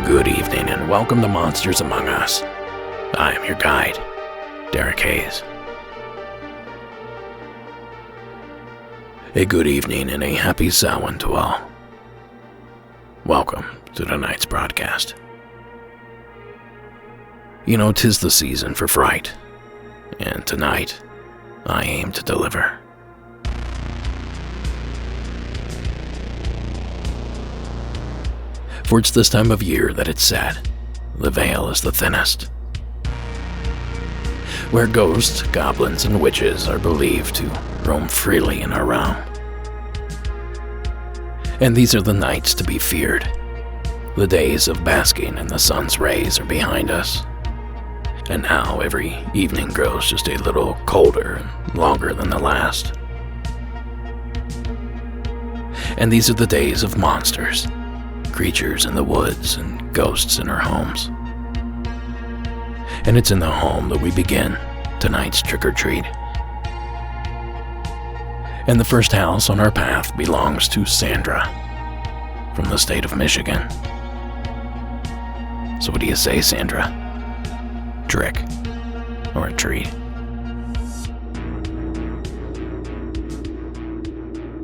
Good evening and welcome to Monsters Among Us. I am your guide, Derek Hayes. A good evening and a happy Samhain to all. Welcome to tonight's broadcast. You know, 'tis the season for fright, and tonight I aim to deliver. For it's this time of year that it's said, the veil is the thinnest. Where ghosts, goblins, and witches are believed to roam freely in our realm. And these are the nights to be feared. The days of basking in the sun's rays are behind us. And now every evening grows just a little colder and longer than the last. And these are the days of monsters. Creatures in the woods and ghosts in our homes. And it's in the home that we begin tonight's trick-or-treat. And the first house on our path belongs to Sandra from the state of Michigan. So what do you say, Sandra? Trick or a treat?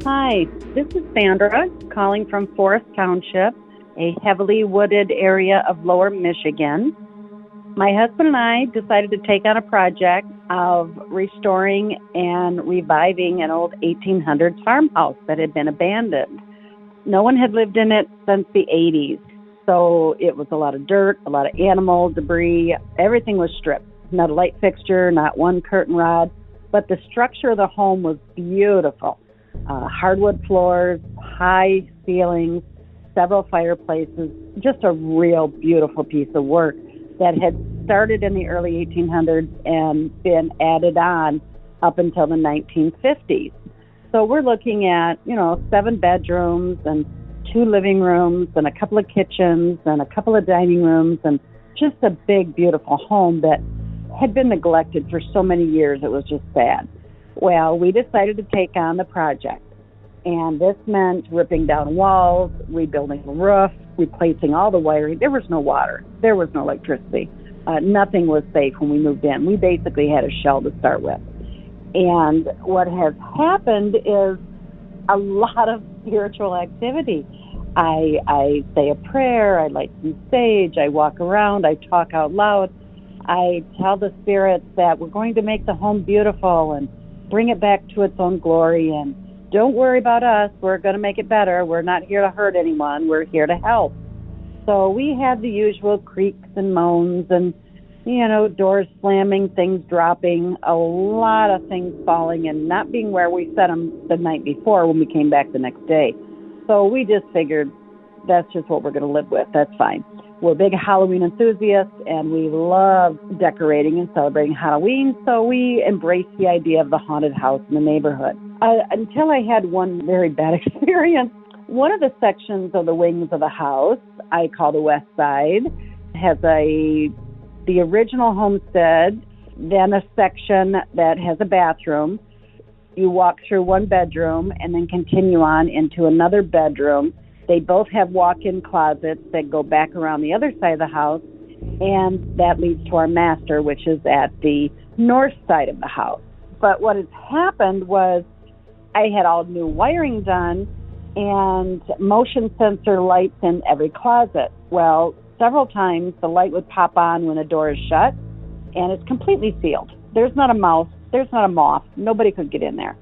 Hi, this is Sandra calling from Forest Township, a heavily wooded area of lower Michigan. My husband and I decided to take on a project of restoring and reviving an old 1800s farmhouse that had been abandoned. No one had lived in it since the 80s, so it was a lot of dirt, a lot of animal debris. Everything was stripped. Not a light fixture, not one curtain rod, but the structure of the home was beautiful. Hardwood floors, high ceilings, several fireplaces, just a real beautiful piece of work that had started in the early 1800s and been added on up until the 1950s. So we're looking at, 7 bedrooms and 2 living rooms and a couple of kitchens and a couple of dining rooms and just a big, beautiful home that had been neglected for so many years. It was just sad. Well, we decided to take on the project, and this meant ripping down walls, rebuilding the roof, replacing all the wiring. There was no water. There was no electricity. Nothing was safe when we moved in. We basically had a shell to start with. And what has happened is a lot of spiritual activity. I say a prayer, I light some sage, I walk around, I talk out loud. I tell the spirits that we're going to make the home beautiful and bring it back to its own glory, and don't worry about us. We're going to make it better. We're not here to hurt anyone. We're here to help. So we had the usual creaks and moans and, doors slamming, things dropping, a lot of things falling and not being where we set them the night before when we came back the next day. So we just figured that's just what we're going to live with. That's fine. We're big Halloween enthusiasts, and we love decorating and celebrating Halloween, so we embraced the idea of the haunted house in the neighborhood. Until I had one very bad experience. One of the sections of the wings of the house, I call the west side, has the original homestead, then a section that has a bathroom. You walk through one bedroom and then continue on into another bedroom. They both have walk-in closets that go back around the other side of the house, and that leads to our master, which is at the north side of the house. But what has happened was I had all new wiring done and motion sensor lights in every closet. Well, several times the light would pop on when a door is shut, and it's completely sealed. There's not a mouse, there's not a moth, nobody could get in there.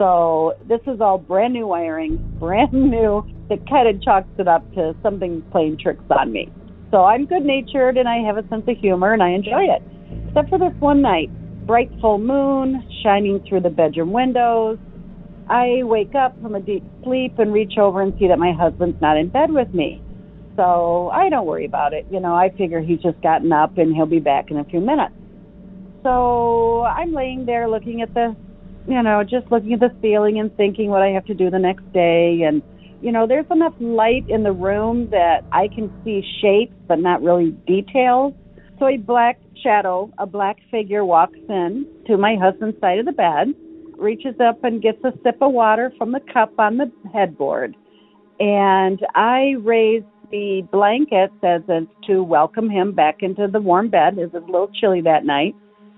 So this is all brand new wiring, brand new. It kind of chalks it up to something playing tricks on me. So I'm good-natured and I have a sense of humor and I enjoy it. Except for this one night, bright full moon shining through the bedroom windows. I wake up from a deep sleep and reach over and see that my husband's not in bed with me. So I don't worry about it. I figure he's just gotten up and he'll be back in a few minutes. So I'm laying there looking at just looking at the ceiling and thinking what I have to do the next day. And, there's enough light in the room that I can see shapes, but not really details. So a black shadow, a black figure walks in to my husband's side of the bed, reaches up and gets a sip of water from the cup on the headboard. And I raise the blankets as if to welcome him back into the warm bed. It was a little chilly that night.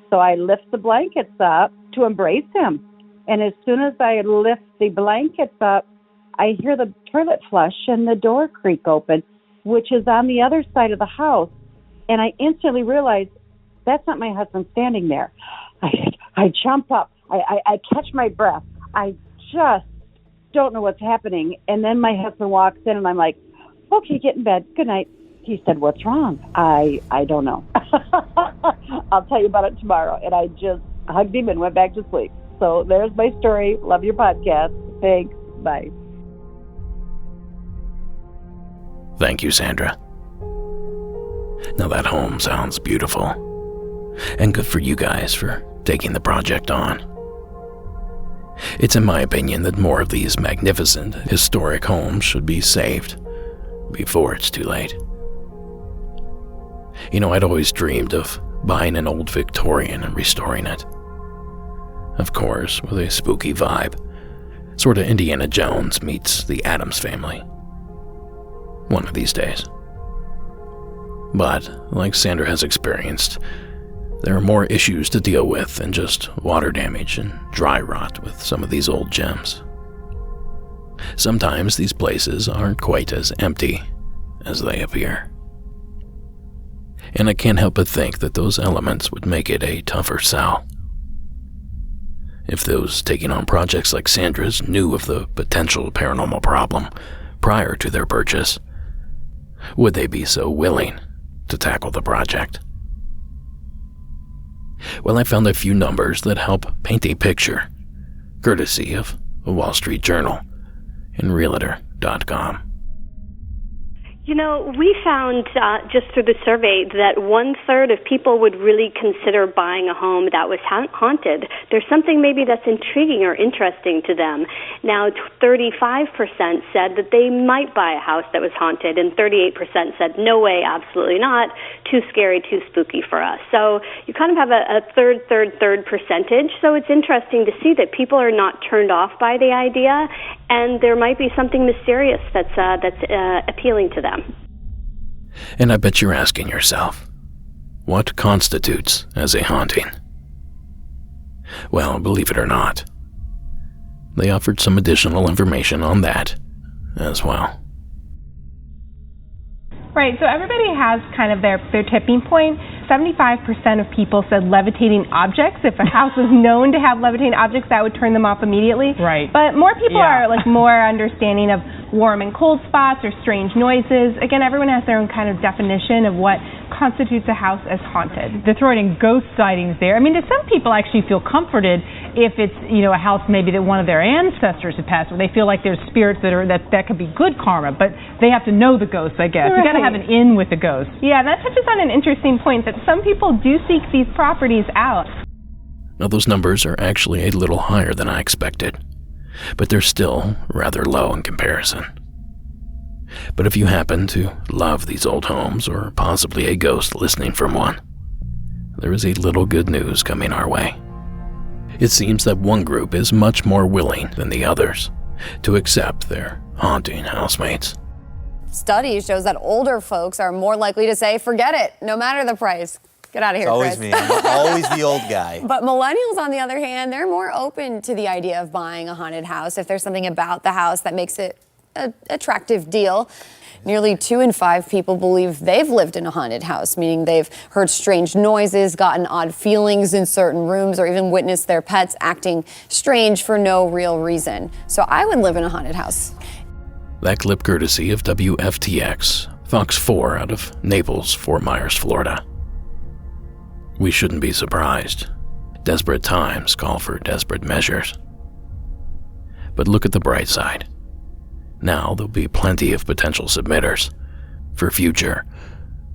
So I lift the blankets up to embrace him. And as soon as I lift the blankets up, I hear the toilet flush and the door creak open, which is on the other side of the house. And I instantly realize that's not my husband standing there. I jump up. I catch my breath. I just don't know what's happening. And then my husband walks in and I'm like, okay, get in bed. Good night. He said, what's wrong? I don't know. I'll tell you about it tomorrow. And I just hugged him and went back to sleep. So there's my story. Love your podcast. Thanks. Bye. Thank you, Sandra. Now that home sounds beautiful. And good for you guys for taking the project on. It's in my opinion that more of these magnificent, historic homes should be saved before it's too late. I'd always dreamed of buying an old Victorian and restoring it. Of course, with a spooky vibe, sort of Indiana Jones meets the Addams Family. One of these days. But, like Sandra has experienced, there are more issues to deal with than just water damage and dry rot with some of these old gems. Sometimes these places aren't quite as empty as they appear. And I can't help but think that those elements would make it a tougher sell. If those taking on projects like Sandra's knew of the potential paranormal problem prior to their purchase, would they be so willing to tackle the project? Well, I found a few numbers that help paint a picture, courtesy of the Wall Street Journal and Realtor.com. We found just through the survey that 1/3 of people would really consider buying a home that was haunted. There's something maybe that's intriguing or interesting to them. Now, 35% said that they might buy a house that was haunted, and 38% said, no way, absolutely not, too scary, too spooky for us. So you kind of have a third percentage. So it's interesting to see that people are not turned off by the idea, and there might be something mysterious that's appealing to them. And I bet you're asking yourself, what constitutes as a haunting? Well, believe it or not, they offered some additional information on that as well. Right, so everybody has kind of their tipping point. 75% of people said levitating objects. If a house was known to have levitating objects, that would turn them off immediately. Right. But more people are more understanding of warm and cold spots or strange noises. Again, everyone has their own kind of definition of what constitutes a house as haunted. They're throwing in ghost sightings there. I mean, some people actually feel comforted if it's, a house maybe that one of their ancestors had passed, where they feel like there's spirits that could be good karma, but they have to know the ghosts, I guess. Right. You got to have an in with the ghost. Yeah, that touches on an interesting point that some people do seek these properties out. Now, those numbers are actually a little higher than I expected, but they're still rather low in comparison. But if you happen to love these old homes, or possibly a ghost listening from one, there is a little good news coming our way. It seems that one group is much more willing than the others to accept their haunting housemates. Study shows that older folks are more likely to say, forget it, no matter the price. Get out of here, Chris. Chris. Always me. I'm always the old guy. But millennials, on the other hand, they're more open to the idea of buying a haunted house if there's something about the house that makes it an attractive deal. Nearly 2 in 5 people believe they've lived in a haunted house, meaning they've heard strange noises, gotten odd feelings in certain rooms, or even witnessed their pets acting strange for no real reason. So I would live in a haunted house. That clip courtesy of WFTX, Fox 4 out of Naples, Fort Myers, Florida. We shouldn't be surprised. Desperate times call for desperate measures. But look at the bright side. Now there'll be plenty of potential submitters for future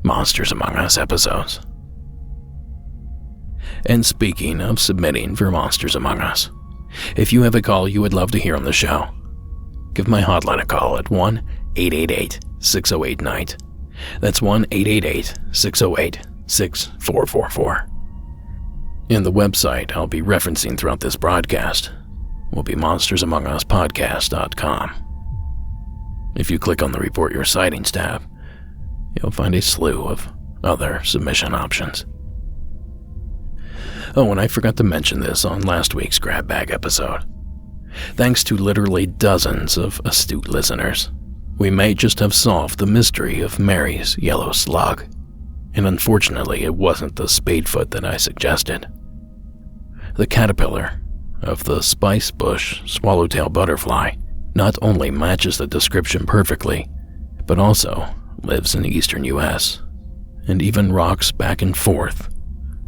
Monsters Among Us episodes. And speaking of submitting for Monsters Among Us, if you have a call you would love to hear on the show, give my hotline a call at 1-888-608-NIGHT. That's 1-888-608-6444. And the website I'll be referencing throughout this broadcast will be monstersamonguspodcast.com. If you click on the Report Your Sightings tab, you'll find a slew of other submission options. Oh, and I forgot to mention this on last week's Grab Bag episode. Thanks to literally dozens of astute listeners, we may just have solved the mystery of Mary's yellow slug. And unfortunately, it wasn't the spadefoot that I suggested. The caterpillar of the spice bush swallowtail butterfly not only matches the description perfectly, but also lives in the eastern U.S. and even rocks back and forth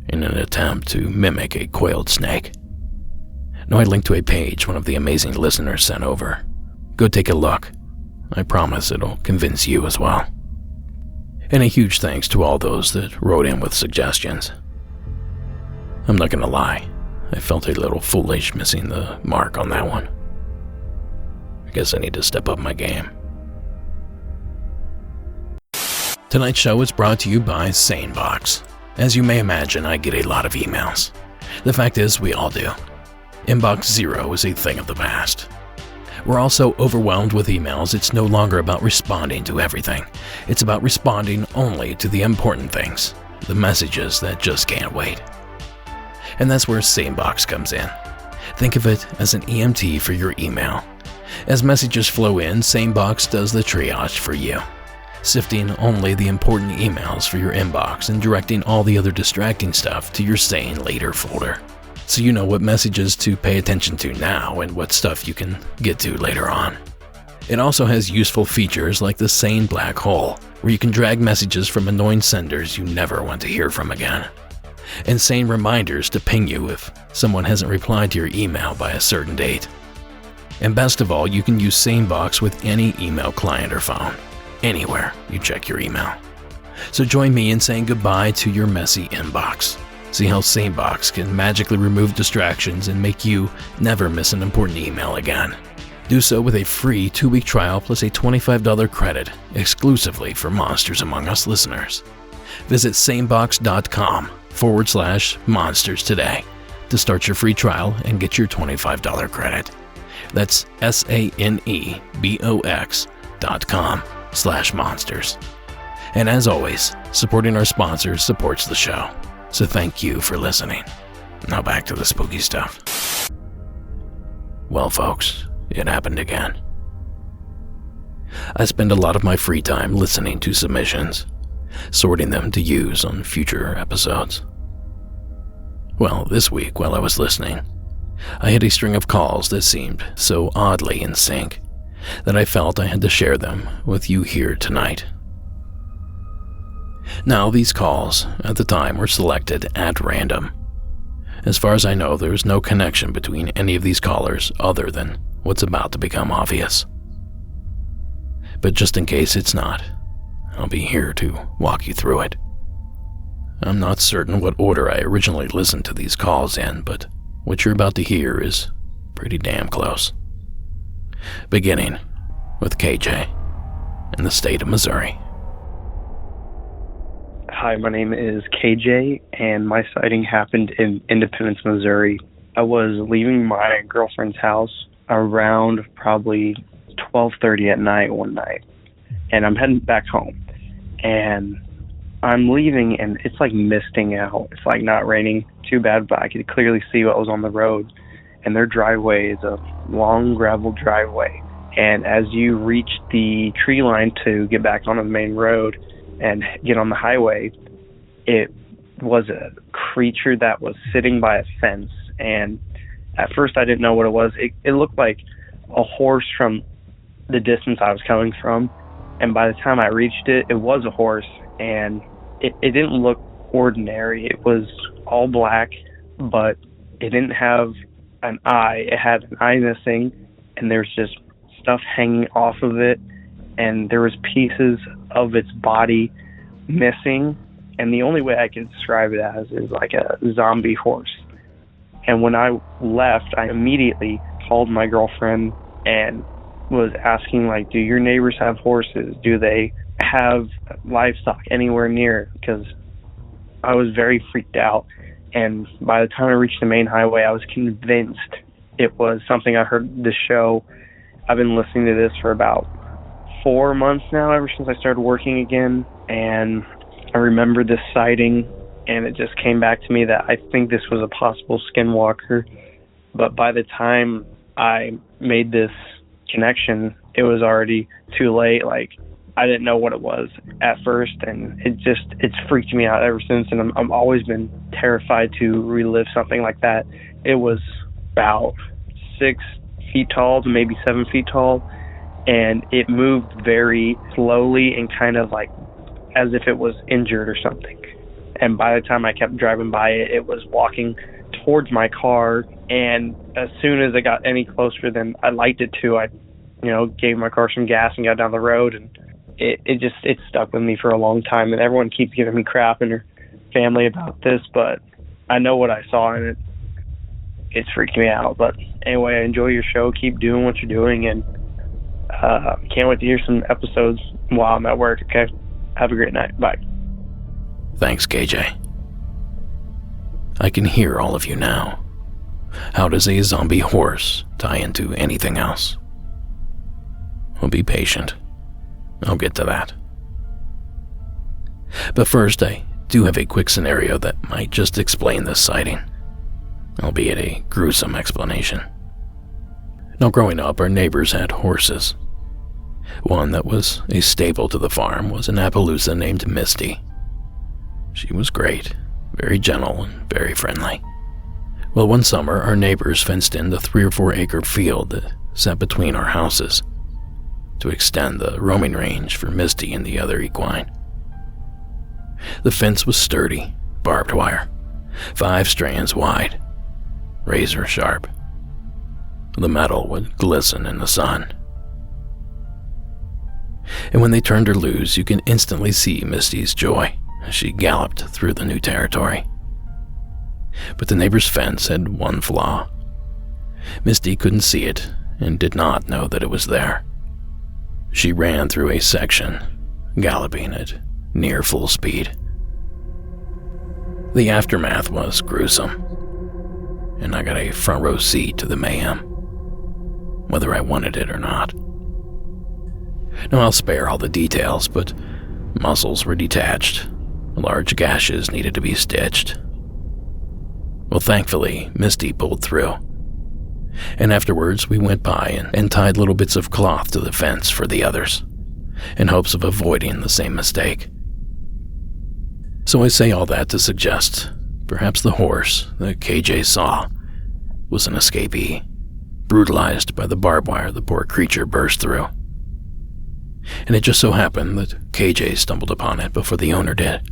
in an attempt to mimic a coiled snake. Now I linked to a page one of the amazing listeners sent over. Go take a look. I promise it'll convince you as well. And a huge thanks to all those that wrote in with suggestions. I'm not gonna lie, I felt a little foolish missing the mark on that one. I guess I need to step up my game. Tonight's show is brought to you by SaneBox. As you may imagine, I get a lot of emails. The fact is, we all do. Inbox zero is a thing of the past. We're also overwhelmed with emails. It's no longer about responding to everything. It's about responding only to the important things, the messages that just can't wait. And that's where SaneBox comes in. Think of it as an EMT for your email. As messages flow in, SaneBox does the triage for you, sifting only the important emails for your inbox and directing all the other distracting stuff to your Sane Later folder, so you know what messages to pay attention to now and what stuff you can get to later on. It also has useful features like the Sane Black Hole, where you can drag messages from annoying senders you never want to hear from again, and Sane reminders to ping you if someone hasn't replied to your email by a certain date. And best of all, you can use SaneBox with any email client or phone, anywhere you check your email. So join me in saying goodbye to your messy inbox. See how SaneBox can magically remove distractions and make you never miss an important email again. Do so with a free 2-week trial plus a $25 credit exclusively for Monsters Among Us listeners. Visit sanebox.com/monsters today to start your free trial and get your $25 credit. That's sanebox.com/monsters. And as always, supporting our sponsors supports the show. So thank you for listening. Now back to the spooky stuff. Well, folks, it happened again. I spend a lot of my free time listening to submissions, sorting them to use on future episodes. Well, this week while I was listening, I had a string of calls that seemed so oddly in sync that I felt I had to share them with you here tonight. Now, these calls at the time were selected at random. As far as I know, there is no connection between any of these callers other than what's about to become obvious. But just in case it's not, I'll be here to walk you through it. I'm not certain what order I originally listened to these calls in, but what you're about to hear is pretty damn close. Beginning with KJ in the state of Missouri. Hi, my name is KJ, and my sighting happened in Independence, Missouri. I was leaving my girlfriend's house around probably 12:30 at night one night, and I'm heading back home. And I'm leaving, and it's like misting out. It's like not raining too bad, but I could clearly see what was on the road. And their driveway is a long gravel driveway, And as you reach the tree line to get back onto the main road and get on the highway, it was a creature that was sitting by a fence. And at first I didn't know what it was. It looked like a horse from the distance I was coming from. And by the time I reached it, it was a horse. And it didn't look ordinary. It was all black, but it didn't have an eye. It had an eye missing, and there's just stuff hanging off of it, and there was pieces of its body missing. And the only way I can describe it as is like a zombie horse. And when I left, I immediately called my girlfriend and was asking, like, do your neighbors have horses? Do they have livestock anywhere near? Because I was very freaked out. And by the time I reached the main highway, I was convinced it was something. I heard the show. I've been listening to this for about 4 months now, ever since I started working again. And I remember this sighting, and it just came back to me that I think this was a possible skinwalker. But by the time I made this connection, it was already too late. Like, I didn't know what it was at first, and it's freaked me out ever since. And I've always been terrified to relive something like that. It was about 6 feet tall to maybe 7 feet tall, and it moved very slowly and kind of like as if it was injured or something. And by the time I kept driving by it, it was walking towards my car, and as soon as it got any closer than I liked it to, I gave my car some gas and got down the road. And it stuck with me for a long time. And everyone keeps giving me crap in her family about this, but I know what I saw, and it's freaked me out. But anyway, I enjoy your show. Keep doing what you're doing, and can't wait to hear some episodes while I'm at work. Okay, have a great night. Bye. Thanks, KJ. I can hear all of you now. How does a zombie horse tie into anything else? Well, be patient. I'll get to that. But first, I do have a quick scenario that might just explain this sighting, albeit a gruesome explanation. Now, growing up, our neighbors had horses. One that was a staple to the farm was an Appaloosa named Misty. She was great, very gentle and very friendly. Well, one summer, our neighbors fenced in the 3 or 4 acre field that sat between our houses to extend the roaming range for Misty and the other equine. The fence was sturdy, barbed wire, 5 strands wide, razor sharp. The metal would glisten in the sun. And when they turned her loose, you can instantly see Misty's joy as she galloped through the new territory. But the neighbor's fence had one flaw. Misty couldn't see it and did not know that it was there. She ran through a section, galloping at near full speed. The aftermath was gruesome, and I got a front row seat to the mayhem, whether I wanted it or not. Now, I'll spare all the details, but muscles were detached, large gashes needed to be stitched. Well, thankfully, Misty pulled through. And afterwards, we went by and tied little bits of cloth to the fence for the others, in hopes of avoiding the same mistake. So I say all that to suggest perhaps the horse that KJ saw was an escapee, brutalized by the barbed wire the poor creature burst through. And it just so happened that KJ stumbled upon it before the owner did.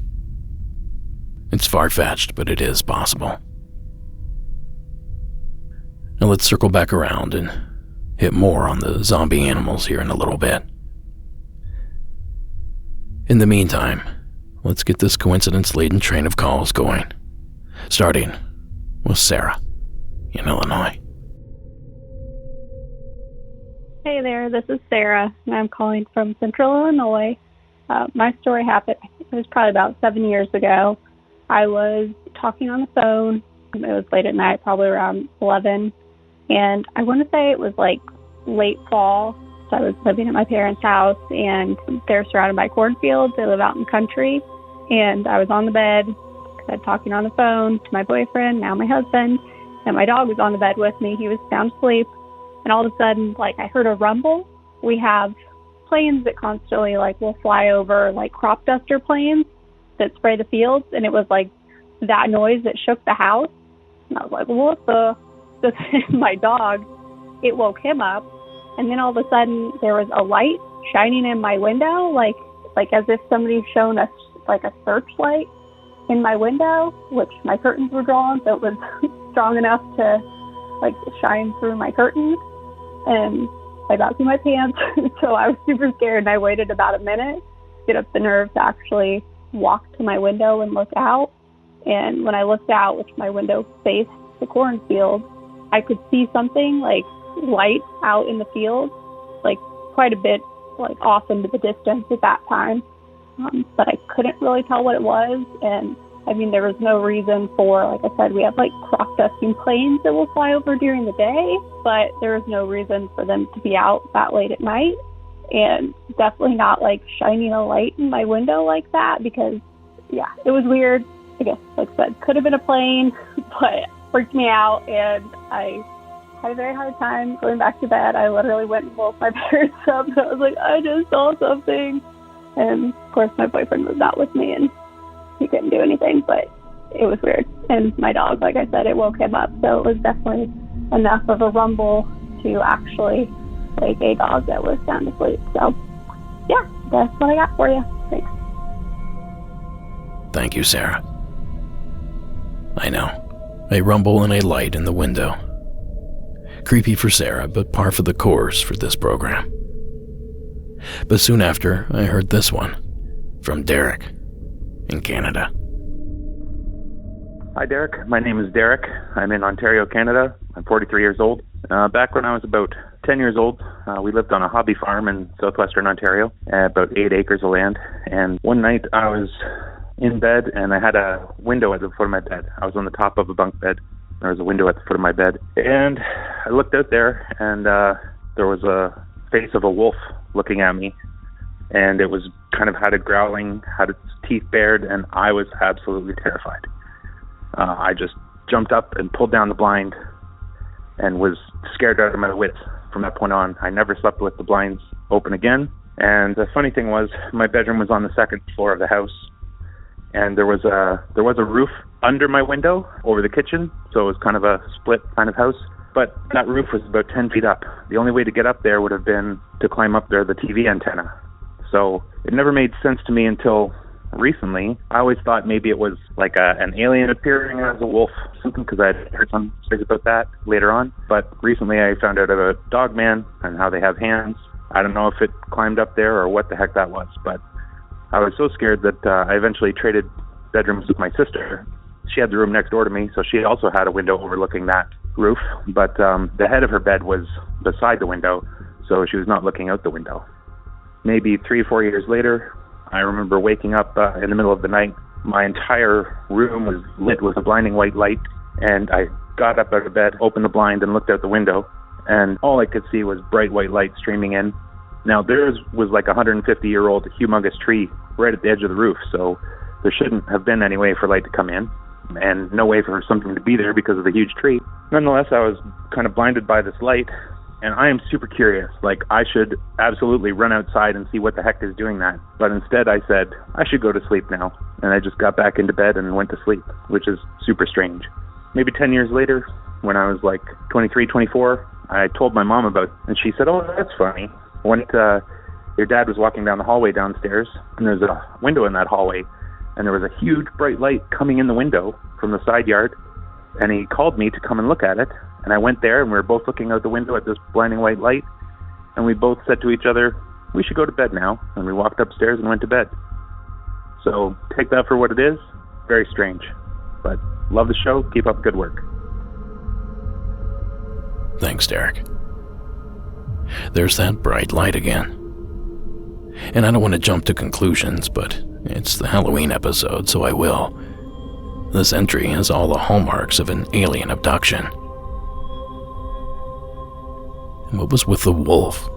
It's far-fetched, but it is possible. Now let's circle back around and hit more on the zombie animals here in a little bit. In the meantime, let's get this coincidence-laden train of calls going, starting with Sarah in Illinois. Hey there, this is Sarah, and I'm calling from Central Illinois. My story happened, it was probably about 7 years ago. I was talking on the phone. It was late at night, probably around 11. And I want to say it was like late fall. So I was living at my parents' house, and they're surrounded by cornfields. They live out in the country. And I was on the bed, talking on the phone to my boyfriend, now my husband. And my dog was on the bed with me. He was sound asleep. And all of a sudden, I heard a rumble. we have planes that constantly like will fly over, like crop duster planes that spray the fields, and it was like that noise that shook the house. And I was like, what the? So my dog, it woke him up, and then all of a sudden there was a light shining in my window, like as if somebody shone a searchlight in my window, which my curtains were drawn, so it was strong enough to like shine through my curtains. And I got through my pants, so I was super scared, and I waited about a minute to get up the nerve to actually walk to my window and look out. And when I looked out, which my window faced the cornfield, I could see something like light out in the field, like quite a bit like off into the distance at that time. But I couldn't really tell what it was. And I mean, there was no reason for, like I said, we have like crop dusting planes that will fly over during the day, but there was no reason for them to be out that late at night, and definitely not like shining a light in my window like that, because yeah, it was weird. I guess, like I said, could have been a plane, but freaked me out, and I had a very hard time going back to bed. I literally went and woke my parents up, and I was like, I just saw something. And of course my boyfriend was not with me, and he couldn't do anything, but it was weird. And my dog, like I said, it woke him up, so it was definitely enough of a rumble to actually wake a dog that was sound asleep. So yeah, that's what I got for you. Thanks. Thank you, Sarah. I know. A rumble and a light in the window. Creepy for Sarah, but par for the course for this program. But soon after, I heard this one from Derek in Canada. Hi, Derek. My name is Derek. I'm in Ontario, Canada. I'm 43 years old. Back when I was about 10 years old, we lived on a hobby farm in southwestern Ontario, about 8 acres of land. And one night I was in bed, and I had a window at the foot of my bed. I was on the top of a bunk bed. There was a window at the foot of my bed. And I looked out there, and there was a face of a wolf looking at me. And it was kind of had a growling, had its teeth bared, and I was absolutely terrified. I just jumped up and pulled down the blind and was scared out of my wits. From that point on, I never slept with the blinds open again. And the funny thing was, my bedroom was on the second floor of the house, and there was a roof under my window over the kitchen, so it was kind of a split kind of house. But that roof was about 10 feet up. The only way to get up there would have been to climb up there, the TV antenna. So it never made sense to me until recently. I always thought maybe it was like an alien appearing as a wolf, something, because I had heard some stories about that later on. But recently I found out about Dogman and how they have hands. I don't know if it climbed up there or what the heck that was, but I was so scared that I eventually traded bedrooms with my sister. She had the room next door to me, so she also had a window overlooking that roof, but the head of her bed was beside the window, so she was not looking out the window. Maybe 3 or 4 years later, I remember waking up in the middle of the night. My entire room was lit with a blinding white light, and I got up out of bed, opened the blind, and looked out the window, and all I could see was bright white light streaming in. Now, theirs was like a 150-year-old humongous tree right at the edge of the roof, so there shouldn't have been any way for light to come in, and no way for something to be there because of the huge tree. Nonetheless, I was kind of blinded by this light, and I am super curious. Like, I should absolutely run outside and see what the heck is doing that. But instead I said, I should go to sleep now. And I just got back into bed and went to sleep, which is super strange. Maybe 10 years later, when I was like 23, 24, I told my mom about it, and she said, oh, that's funny. When your dad was walking down the hallway downstairs, and there's a window in that hallway, and there was a huge bright light coming in the window from the side yard, and he called me to come and look at it. And I went there, and we were both looking out the window at this blinding white light, and we both said to each other, we should go to bed now. And we walked upstairs and went to bed. So take that for what it is. Very strange. But love the show. Keep up good work. Thanks, Derek. There's that bright light again. And I don't want to jump to conclusions, but it's the Halloween episode, so I will. This entry has all the hallmarks of an alien abduction. And what was with the wolf?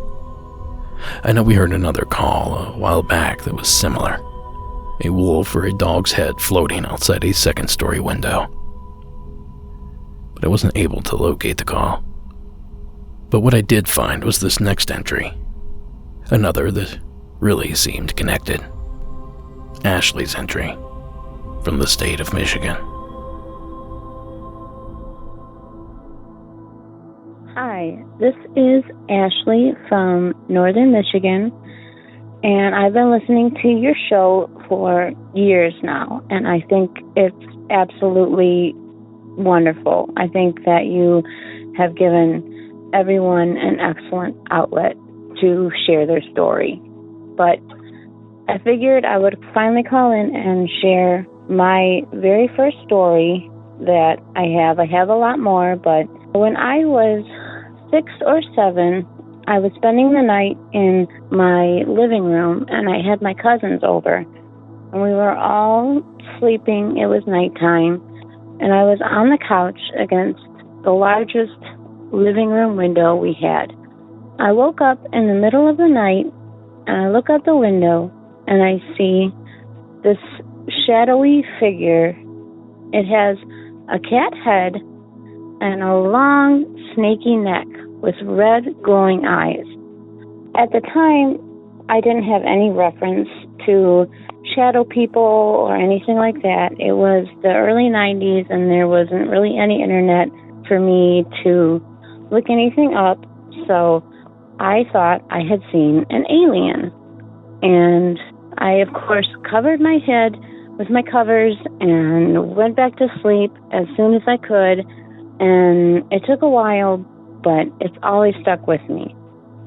I know we heard another call a while back that was similar. A wolf or a dog's head floating outside a second-story window. But I wasn't able to locate the call. But what I did find was this next entry, Another that really seemed connected. Ashley's entry from the state of Michigan. Hi, this is Ashley from Northern Michigan, and I've been listening to your show for years now, and I think it's absolutely wonderful. I think that you have given everyone an excellent outlet to share their story. But I figured I would finally call in and share my very first story that I have. I have a lot more, but when I was 6 or 7, I was spending the night in my living room, and I had my cousins over. And we were all sleeping. It was nighttime, and I was on the couch against the largest living room window we had. I woke up in the middle of the night, and I look out the window, and I see this shadowy figure. It has a cat head and a long, snaky neck with red, glowing eyes. At the time, I didn't have any reference to shadow people or anything like that. It was the early 90s, and there wasn't really any internet for me to look anything up, so I thought I had seen an alien. And I, of course, covered my head with my covers and went back to sleep as soon as I could. And it took a while, but it's always stuck with me.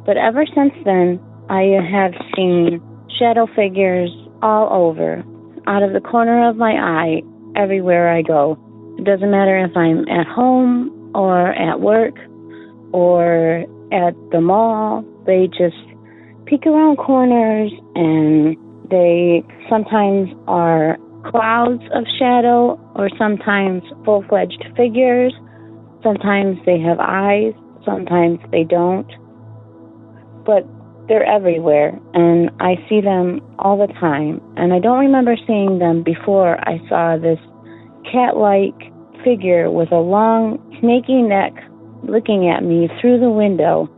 But ever since then, I have seen shadow figures all over, out of the corner of my eye, everywhere I go. It doesn't matter if I'm at home or at work or at the mall. They just peek around corners, and they sometimes are clouds of shadow, or sometimes full-fledged figures. Sometimes they have eyes, sometimes they don't. But they're everywhere, and I see them all the time. And I don't remember seeing them before I saw this cat-like figure with a long, snaky neck looking at me through the window.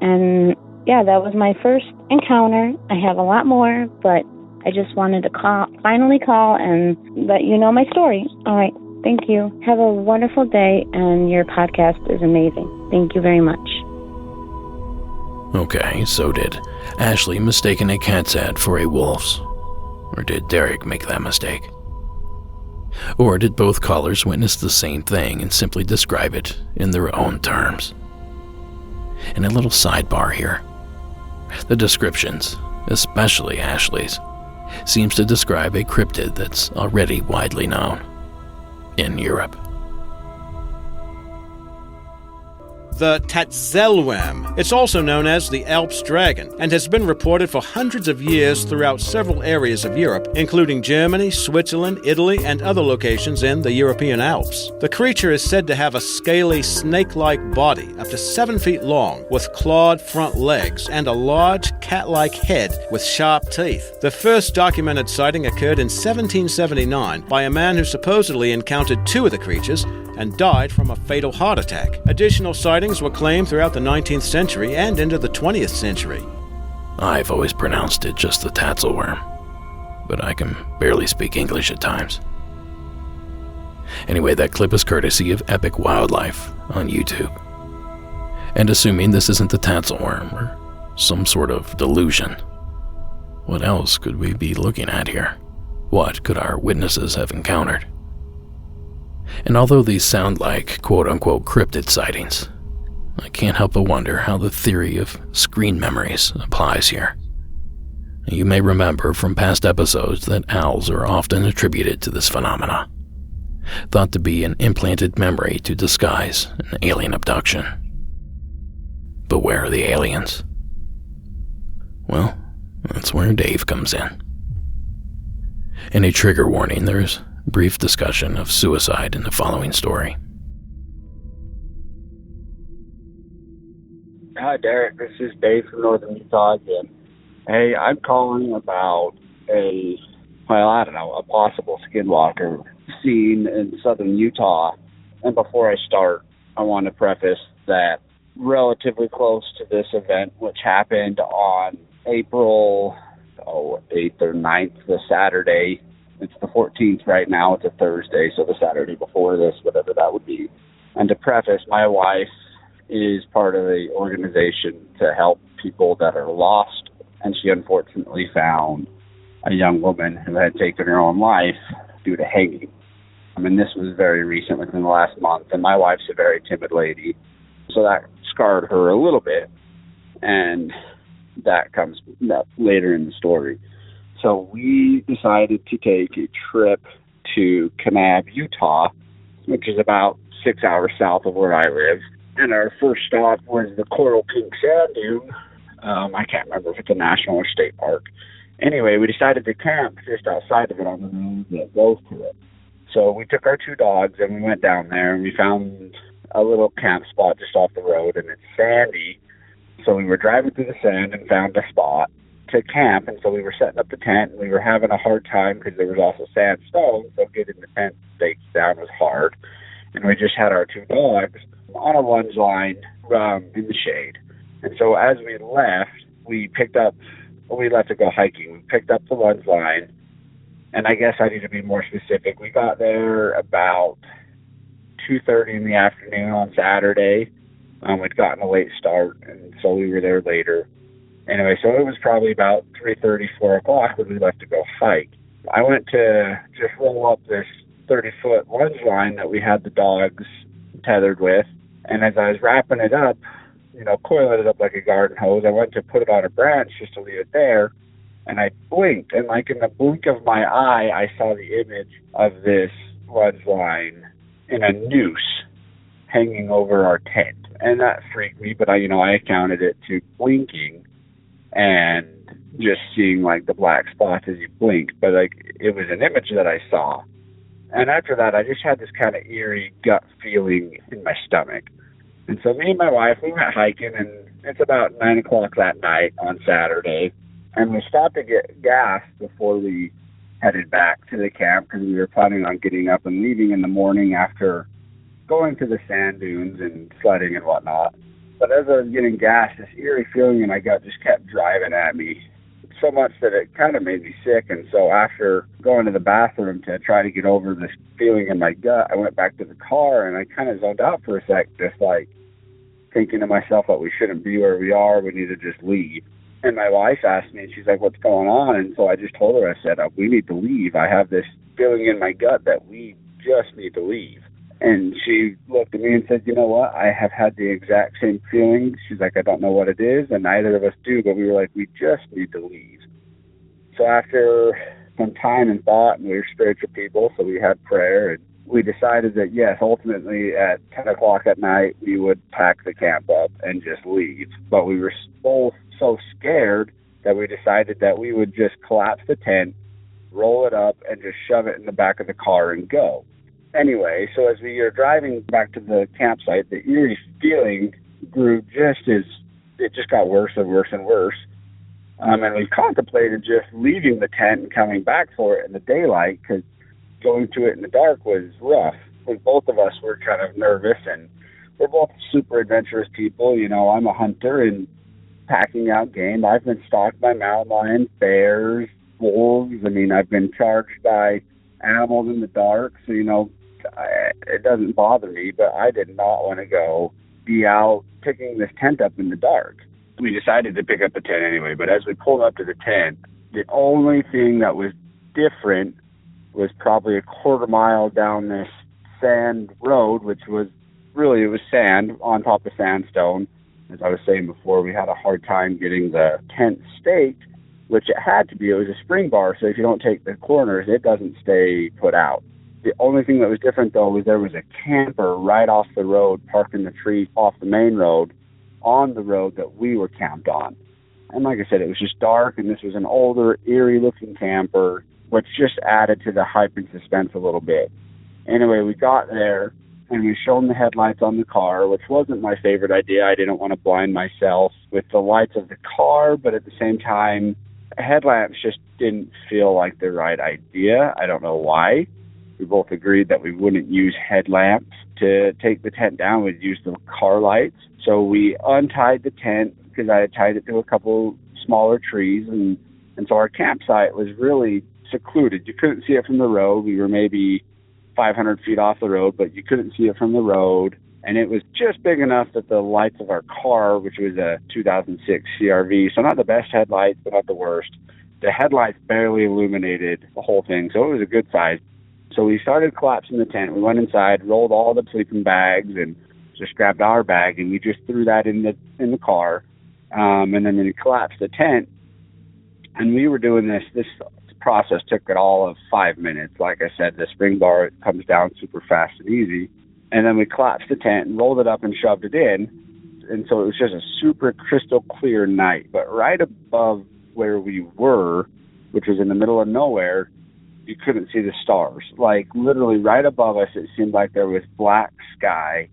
And yeah, that was my first encounter. I have a lot more, but I just wanted to finally call and let you know my story. All right. Thank you. Have a wonderful day, and your podcast is amazing. Thank you very much. Okay, so did Ashley mistaken a cat's head for a wolf's? Or did Derek make that mistake? Or did both callers witness the same thing and simply describe it in their own terms? And a little sidebar here. The descriptions, especially Ashley's, seems to describe a cryptid that's already widely known in Europe. The Tatzelwem. It's also known as the Alps dragon and has been reported for hundreds of years throughout several areas of Europe, including Germany, Switzerland, Italy, and other locations in the European Alps. The creature is said to have a scaly, snake-like body up to 7 feet long, with clawed front legs and a large cat-like head with sharp teeth. The first documented sighting occurred in 1779 by a man who supposedly encountered 2 of the creatures and died from a fatal heart attack. Additional sightings were claimed throughout the 19th century and into the 20th century. I've always pronounced it just the tatzelworm, but I can barely speak English at times. Anyway, that clip is courtesy of Epic Wildlife on YouTube. And assuming this isn't the tatzelworm or some sort of delusion, what else could we be looking at here? What could our witnesses have encountered? And although these sound like quote-unquote cryptid sightings, I can't help but wonder how the theory of screen memories applies here. You may remember from past episodes that owls are often attributed to this phenomena, thought to be an implanted memory to disguise an alien abduction. But where are the aliens? Well, that's where Dave comes in. In a trigger warning, there's brief discussion of suicide in the following story. Hi, Derek. This is Dave from Northern Utah again. Hey, I'm calling about a possible skinwalker seen in southern Utah. And before I start, I want to preface that relatively close to this event, which happened on April 8th or 9th, the Saturday. It's the 14th right now. It's a Thursday, so the Saturday before this, whatever that would be. And to preface, my wife is part of an organization to help people that are lost, and she unfortunately found a young woman who had taken her own life due to hanging. I mean, this was very recent, within the last month, and my wife's a very timid lady, so that scarred her a little bit, and that comes later in the story. So we decided to take a trip to Kanab, Utah, which is about 6 hours south of where I live. And our first stop was the Coral Pink Sand Dune. I can't remember if it's a national or state park. Anyway, we decided to camp just outside of it on the road that goes to it. So we took our 2 dogs and we went down there and we found a little camp spot just off the road, and it's sandy. So we were driving through the sand and found a spot to camp, and so we were setting up the tent, and we were having a hard time because there was also sandstone, so getting the tent staked down was hard. And we just had our 2 dogs on a lunge line in the shade. And so as we left, we left to go hiking. We picked up the lunge line, and I guess I need to be more specific. We got there about 2:30 in the afternoon on Saturday. We'd gotten a late start, and so we were there later. Anyway, so it was probably about 3:30, 4 o'clock when we left to go hike. I went to just roll up this 30-foot lunge line that we had the dogs tethered with, and as I was wrapping it up, coiling it up like a garden hose, I went to put it on a branch just to leave it there, and I blinked, and like in the blink of my eye, I saw the image of this lunge line in a noose hanging over our tent, and that freaked me, but I accounted it to blinking and just seeing like the black spots as you blink, but like it was an image that I saw. And after that, I just had this kind of eerie gut feeling in my stomach. And so me and my wife, we went hiking, and it's about 9 o'clock that night on Saturday, and we stopped to get gas before we headed back to the camp because we were planning on getting up and leaving in the morning after going to the sand dunes and sledding and whatnot. But as I was getting gas, this eerie feeling in my gut just kept driving at me so much that it kind of made me sick. And so after going to the bathroom to try to get over this feeling in my gut, I went back to the car and I kind of zoned out for a sec, just like thinking to myself that we shouldn't be where we are, we need to just leave. And my wife asked me, and she's like, what's going on? And so I just told her, I said, we need to leave. I have this feeling in my gut that we just need to leave. And she looked at me and said, you know what? I have had the exact same feeling. She's like, I don't know what it is, and neither of us do, but we were like, we just need to leave. So after some time and thought, and we were spiritual people, so we had prayer, and we decided that, yes, ultimately at 10 o'clock at night, we would pack the camp up and just leave. But we were both so scared that we decided that we would just collapse the tent, roll it up, and just shove it in the back of the car and go. Anyway, so as we were driving back to the campsite, the eerie feeling grew it just got worse and worse and worse. And we contemplated just leaving the tent and coming back for it in the daylight because going to it in the dark was rough. Because both of us were kind of nervous, and we're both super adventurous people. I'm a hunter and packing out game. I've been stalked by mountain lions, bears, wolves. I've been charged by animals in the dark, so it doesn't bother me, but I did not want to go be out picking this tent up in the dark. We decided to pick up the tent anyway, but as we pulled up to the tent, the only thing that was different was probably a quarter mile down this sand road, which was really, it was sand on top of sandstone. As I was saying before, we had a hard time getting the tent staked, which it had to be. It was a spring bar, so if you don't take the corners, it doesn't stay put out. The only thing that was different, though, was there was a camper right off the road, parked in the tree off the main road, on the road that we were camped on. And like I said, it was just dark, and this was an older, eerie-looking camper, which just added to the hype and suspense a little bit. Anyway, we got there, and we shone the headlights on the car, which wasn't my favorite idea. I didn't want to blind myself with the lights of the car, but at the same time, headlamps just didn't feel like the right idea. I don't know why. We both agreed that we wouldn't use headlamps to take the tent down. We'd use the car lights. So we untied the tent because I had tied it to a couple smaller trees, and so our campsite was really secluded. You couldn't see it from the road. We were maybe 500 feet off the road, but you couldn't see it from the road. And it was just big enough that the lights of our car, which was a 2006 CRV, so not the best headlights, but not the worst, the headlights barely illuminated the whole thing, so it was a good size. So we started collapsing the tent. We went inside, rolled all the sleeping bags, and just grabbed our bag, and we just threw that in the car. And then we collapsed the tent, and we were doing this process took it all of 5 minutes. Like I said, the spring bar comes down super fast and easy. And then we collapsed the tent and rolled it up and shoved it in. And so it was just a super crystal clear night. But right above where we were, which was in the middle of nowhere, you couldn't see the stars. Like literally right above us, it seemed like there was black sky.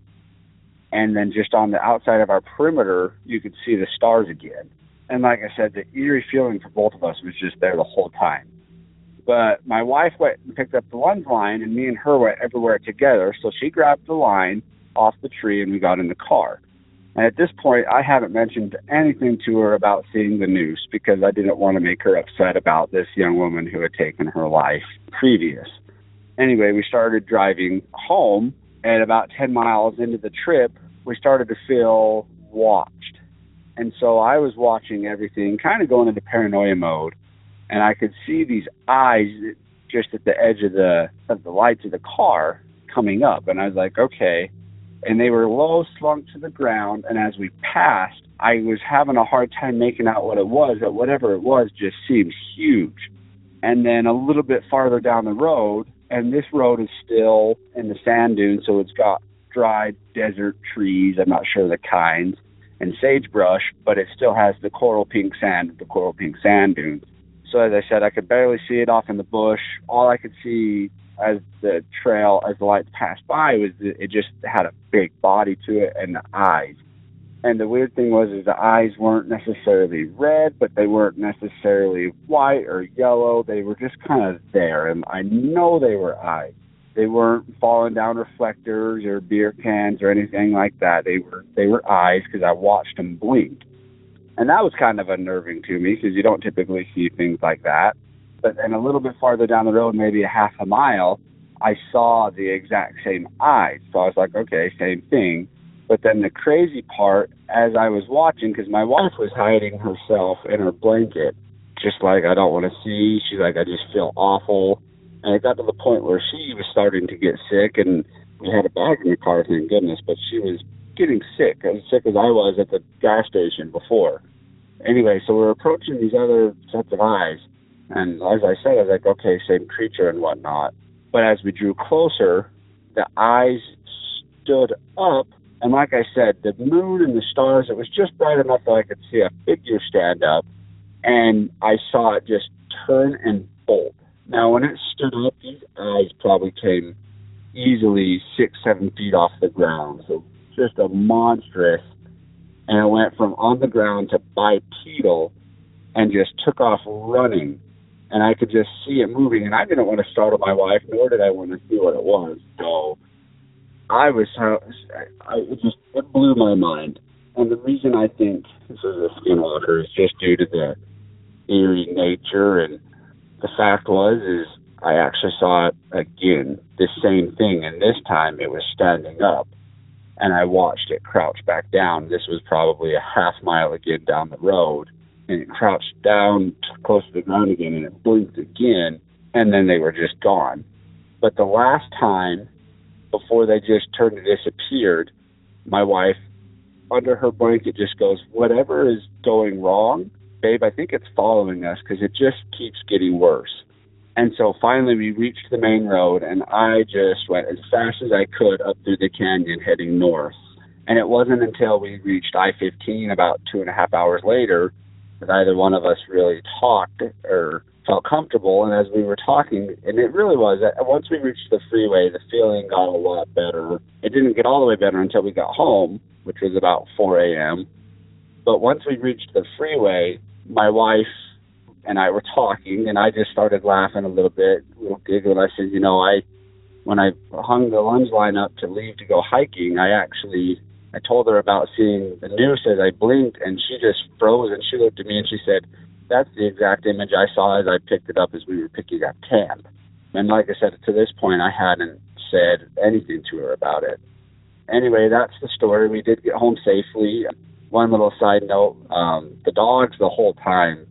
And then just on the outside of our perimeter, you could see the stars again. And like I said, the eerie feeling for both of us was just there the whole time. But my wife went and picked up the lunge line, and me and her went everywhere together. So she grabbed the line off the tree, and we got in the car. And at this point, I haven't mentioned anything to her about seeing the noose because I didn't want to make her upset about this young woman who had taken her life previous. Anyway, we started driving home, and about 10 miles into the trip, we started to feel watched. And so I was watching everything, kind of going into paranoia mode. And I could see these eyes just at the edge of the lights of the car coming up. And I was like, okay. And they were low slunk to the ground. And as we passed, I was having a hard time making out what it was. But whatever it was just seemed huge. And then a little bit farther down the road, and this road is still in the sand dunes, so it's got dried desert trees, I'm not sure the kinds, and sagebrush, but it still has the coral pink sand, the coral pink sand dunes. So as I said, I could barely see it off in the bush. All I could see as the trail, as the lights passed by, was it just had a big body to it and the eyes. And the weird thing was the eyes weren't necessarily red, but they weren't necessarily white or yellow. They were just kind of there, and I know they were eyes. They weren't falling down reflectors or beer cans or anything like that. They were eyes because I watched them blink. And that was kind of unnerving to me because you don't typically see things like that. But then a little bit farther down the road, maybe a half a mile, I saw the exact same eyes. So I was like, okay, same thing. But then the crazy part, as I was watching, because my wife was hiding herself in her blanket, just like, I don't want to see. She's like, I just feel awful. And it got to the point where she was starting to get sick, and we had a bag in the car, thank goodness, but she was getting sick, as sick as I was at the gas station before. Anyway, so we're approaching these other sets of eyes, and as I said, I was like, okay, same creature and whatnot. But as we drew closer, the eyes stood up, and like I said, the moon and the stars, it was just bright enough that I could see a figure stand up, and I saw it just turn and bolt. Now, when it stood up, these eyes probably came easily 6-7 feet off the ground, so just a monstrous, and it went from on the ground to bipedal and just took off running, and I could just see it moving, and I didn't want to startle my wife, nor did I want to see what it was, so it blew my mind. And the reason I think this is a skinwalker is just due to the eerie nature, and the fact is I actually saw it again, the same thing, and this time it was standing up, and I watched it crouch back down. This was probably a half mile again down the road, and it crouched down close to the ground again, and it blinked again, and then they were just gone. But the last time, before they just turned and disappeared, my wife, under her blanket, just goes, whatever is going wrong, babe, I think it's following us because it just keeps getting worse. And so finally we reached the main road, and I just went as fast as I could up through the canyon heading north. And it wasn't until we reached I-15 about 2.5 hours later that either one of us really talked or felt comfortable. And as we were talking, and it really was, once we reached the freeway, the feeling got a lot better. It didn't get all the way better until we got home, which was about 4 a.m. But once we reached the freeway, my wife and I were talking, and I just started laughing a little bit, a little giggle, and I said, when I hung the lunge line up to leave to go hiking, I actually I told her about seeing the noose as I blinked, and she just froze, and she looked at me and she said, "That's the exact image I saw as I picked it up as we were picking up camp." And like I said, to this point, I hadn't said anything to her about it. Anyway, that's the story. We did get home safely. One little side note, the dogs the whole time,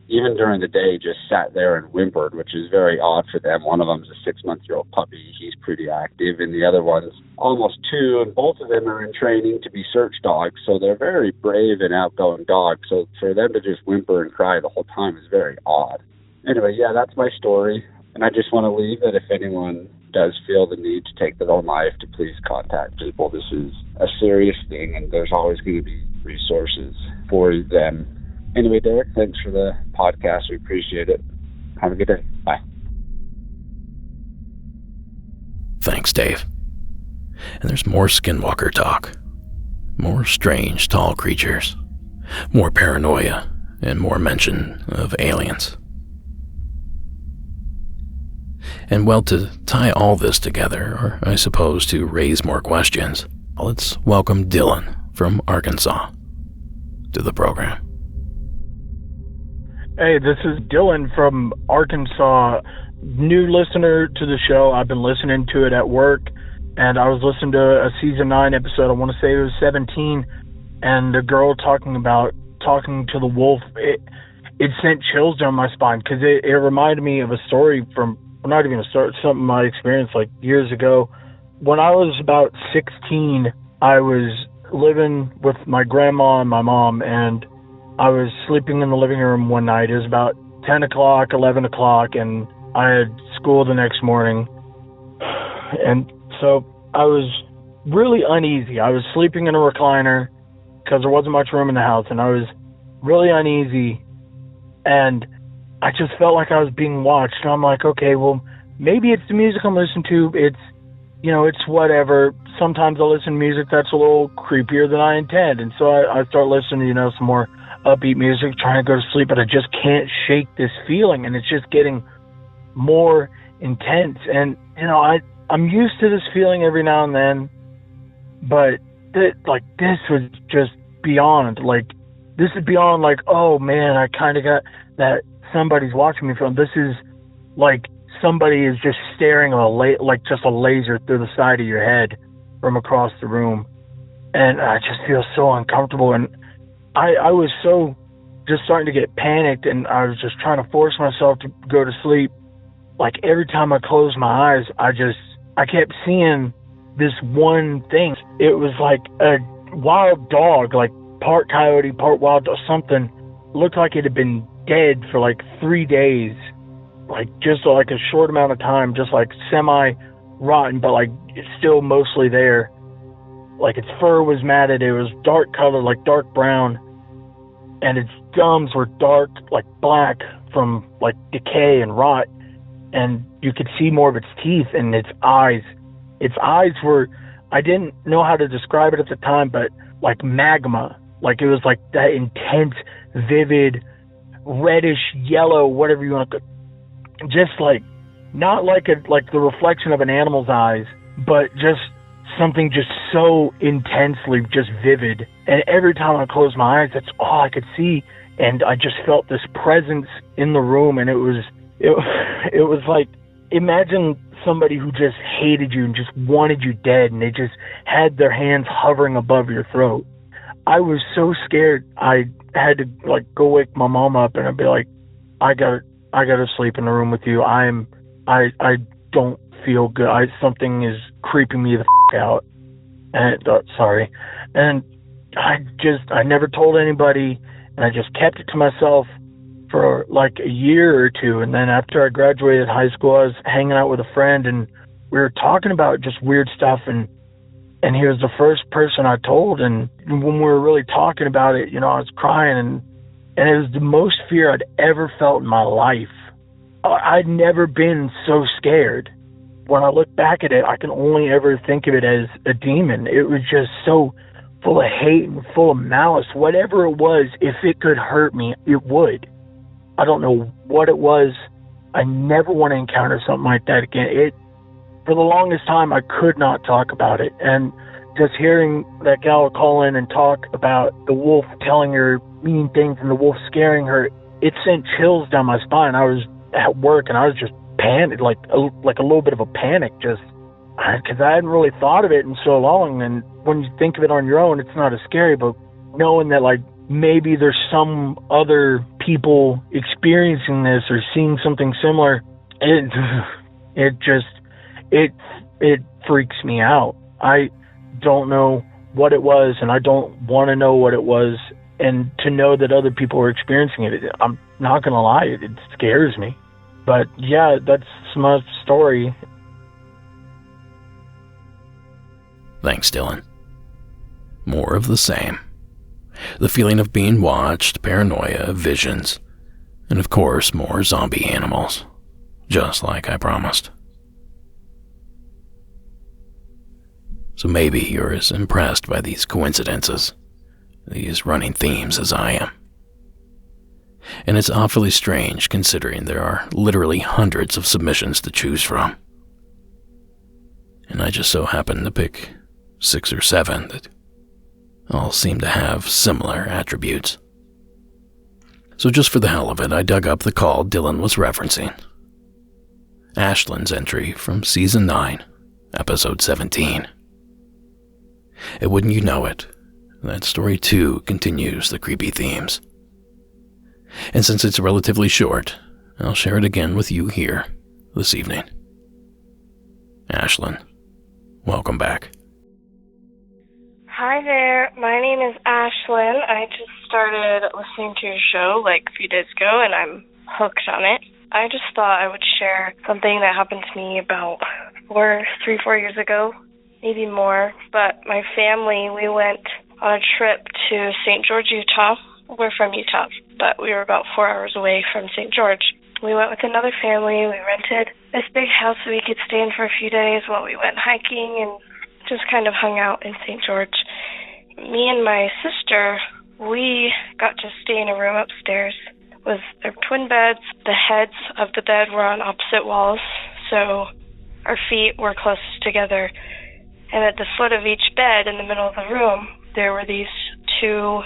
even during the day, just sat there and whimpered, which is very odd for them. One of them's a 6-month-old puppy. He's pretty active, and the other one's almost 2, and both of them are in training to be search dogs, so they're very brave and outgoing dogs. So for them to just whimper and cry the whole time is very odd. Anyway, yeah, that's my story, and I just want to leave that if anyone does feel the need to take their own life, to please contact people. This is a serious thing, and there's always going to be resources for them. Anyway, Derek, thanks for the podcast. We appreciate it. Have a good day. Bye. Thanks, Dave. And there's more skinwalker talk. More strange, tall creatures. More paranoia, and more mention of aliens. And well, to tie all this together, or I suppose to raise more questions, let's welcome Dylan from Arkansas to the program. Hey, this is Dylan from Arkansas. New listener to the show. I've been listening to it at work, and I was listening to a season 9 episode. I want to say it was 17, and the girl talking to the wolf. It sent chills down my spine because it reminded me of a story from, not even a story, something I experienced like years ago. When I was about 16, I was living with my grandma and my mom, and I was sleeping in the living room one night. It was about 10 o'clock, 11 o'clock, and I had school the next morning. And so I was really uneasy. I was sleeping in a recliner because there wasn't much room in the house, and I was really uneasy. And I just felt like I was being watched. And I'm like, okay, well, maybe it's the music I'm listening to. It's whatever. Sometimes I listen to music that's a little creepier than I intend. And so I start listening to, some more upbeat music, trying to go to sleep, but I just can't shake this feeling, and it's just getting more intense. And I'm used to this feeling every now and then, but this was just beyond. This is beyond oh man, I kind of got that somebody's watching me from. This is like somebody is just staring just a laser through the side of your head from across the room, and I just feel so uncomfortable. And I was so just starting to get panicked, and I was just trying to force myself to go to sleep. Every time I closed my eyes, I kept seeing this one thing. It was like a wild dog, part coyote, part wild dog, something. Looked like it had been dead for 3 days, just a short amount of time, just semi-rotten, but it's still mostly there. Its fur was matted, it was dark colored, dark brown, and its gums were dark, black from decay and rot, and you could see more of its teeth and its eyes. Its eyes were, I didn't know how to describe it at the time, but magma. It was that intense, vivid, reddish yellow, whatever you want to, just not the reflection of an animal's eyes, but just something just so intensely just vivid. And every time I closed my eyes, that's all I could see. And I just felt this presence in the room, and it was imagine somebody who just hated you and just wanted you dead, and they just had their hands hovering above your throat. I was so scared. I had to go wake my mom up, and I'd be like, I gotta sleep in the room with you. I don't feel good. Something is creeping me the out. And sorry. And I never told anybody, and I just kept it to myself for a year or two. And then after I graduated high school, I was hanging out with a friend, and we were talking about just weird stuff, and he was the first person I told. And when we were really talking about it, I was crying, and it was the most fear I'd ever felt in my life. I'd never been so scared. When I look back at it, I can only ever think of it as a demon. It was just so full of hate and full of malice. Whatever it was, if it could hurt me, it would. I don't know what it was. I never want to encounter something like that again. For the longest time, I could not talk about it. And just hearing that gal call in and talk about the wolf telling her mean things and the wolf scaring her, it sent chills down my spine. I was at work and I was just panicked, like a little bit of a panic, just because I hadn't really thought of it in so long. And when you think of it on your own, it's not as scary, but knowing that like maybe there's some other people experiencing this or seeing something similar, it freaks me out. I don't know what it was, and I don't want to know what it was, and to know that other people are experiencing it, I'm not going to lie, it scares me. But yeah, that's my story. Thanks, Dylan. More of the same. The feeling of being watched, paranoia, visions, and of course more zombie animals, just like I promised. So maybe you're as impressed by these coincidences, these running themes as I am. And it's awfully strange considering there are literally hundreds of submissions to choose from. And I just so happen to pick 6 or 7 that all seem to have similar attributes. So just for the hell of it, I dug up the call Dylan was referencing. Ashlyn's entry from Season 9, Episode 17. And wouldn't you know it, that story too continues the creepy themes. And since it's relatively short, I'll share it again with you here this evening. Ashlyn, welcome back. Hi there, my name is Ashlyn. I just started listening to your show like a few days ago and I'm hooked on it. I just thought I would share something that happened to me about 4 years ago, maybe more. But my family, we went on a trip to St. George, Utah. We're from Utah, but we were about 4 hours away from St. George. We went with another family. We rented this big house so we could stay in for a few days while we went hiking and just kind of hung out in St. George. Me and my sister, we got to stay in a room upstairs with their twin beds. The heads of the bed were on opposite walls, so our feet were closest together. And at the foot of each bed in the middle of the room, there were these 2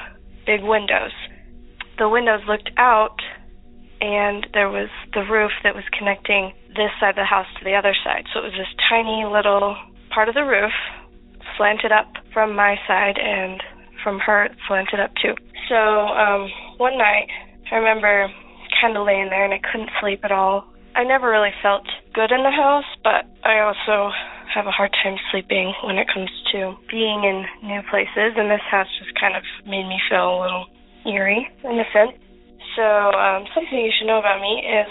big windows. The windows looked out, and there was the roof that was connecting this side of the house to the other side. So it was this tiny little part of the roof slanted up from my side, and from her it slanted up too. So one night, I remember kind of laying there and I couldn't sleep at all. I never really felt good in the house, but I also have a hard time sleeping when it comes to being in new places, and this house just kind of made me feel a little eerie in a sense. So something you should know about me is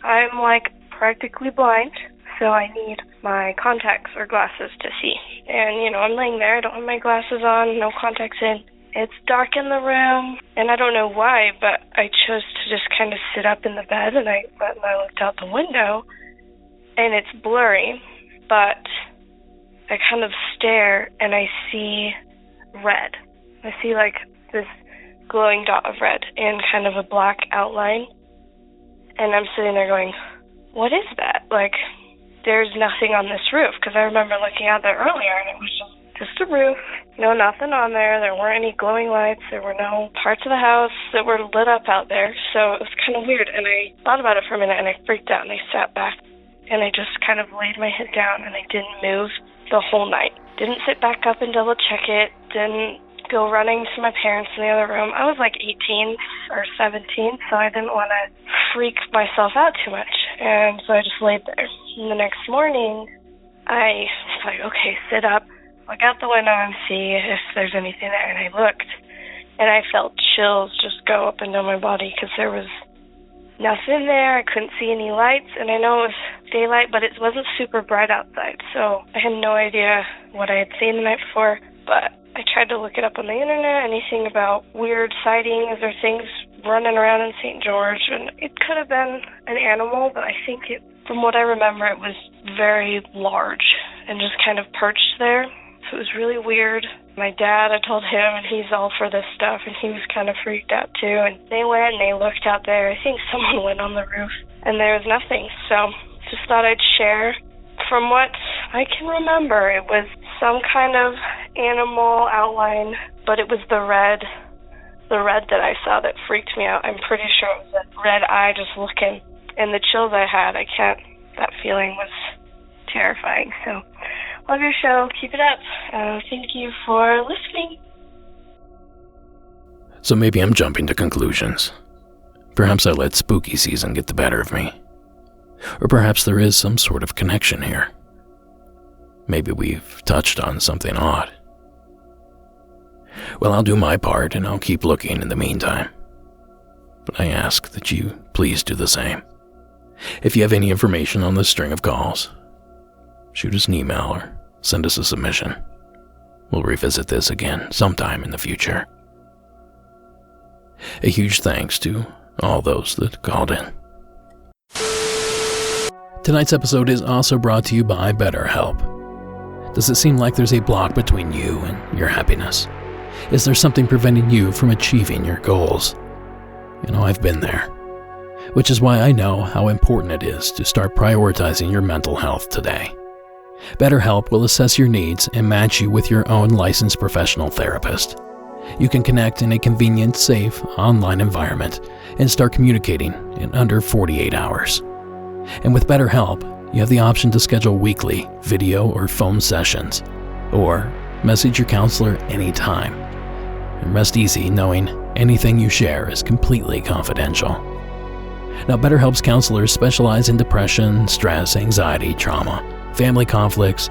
I'm like practically blind, so I need my contacts or glasses to see. And, you know, I'm laying there, I don't have my glasses on, no contacts in. It's dark in the room, and I don't know why, but I chose to just kind of sit up in the bed, and I looked out the window, and it's blurry, but I kind of stare, and I see red. I see, like, this glowing dot of red and kind of a black outline, and I'm sitting there going, what is that? Like, there's nothing on this roof, because I remember looking out there earlier, and it was just a roof, nothing on there. There weren't any glowing lights. There were no parts of the house that were lit up out there, so it was kind of weird, and I thought about it for a minute, and I freaked out, and I sat back, and I just kind of laid my head down, and I didn't move the whole night. Didn't sit back up and double check it, didn't go running to my parents in the other room. I was like 18 or 17, so I didn't want to freak myself out too much, and so I just laid there. And the next morning, I was like, okay, sit up, look out the window and see if there's anything there, and I looked, and I felt chills just go up and down my body because there was nothing there. I couldn't see any lights, and I know it was daylight, but it wasn't super bright outside, so I had no idea what I had seen the night before, but I tried to look it up on the internet, anything about weird sightings or things running around in St. George, and it could have been an animal, but I think from what I remember, it was very large and just kind of perched there. So it was really weird. My dad, I told him, and he's all for this stuff, and he was kind of freaked out too. And they went and they looked out there. I think someone went on the roof, and there was nothing. So just thought I'd share. From what I can remember, it was some kind of animal outline, but it was the red that I saw that freaked me out. I'm pretty sure it was a red eye just looking, and the chills I had, that feeling was terrifying. So, love your show. Keep it up. Thank you for listening. So maybe I'm jumping to conclusions. Perhaps I let spooky season get the better of me. Or perhaps there is some sort of connection here. Maybe we've touched on something odd. Well, I'll do my part and I'll keep looking in the meantime. But I ask that you please do the same. If you have any information on this string of calls, shoot us an email or send us a submission. We'll revisit this again sometime in the future. A huge thanks to all those that called in. Tonight's episode is also brought to you by BetterHelp. Does it seem like there's a block between you and your happiness? Is there something preventing you from achieving your goals? You know, I've been there, which is why I know how important it is to start prioritizing your mental health today. BetterHelp will assess your needs and match you with your own licensed professional therapist. You can connect in a convenient, safe, online environment and start communicating in under 48 hours. And with BetterHelp, you have the option to schedule weekly video or phone sessions, or message your counselor anytime. And rest easy knowing anything you share is completely confidential. Now, BetterHelp's counselors specialize in depression, stress, anxiety, trauma, family conflicts,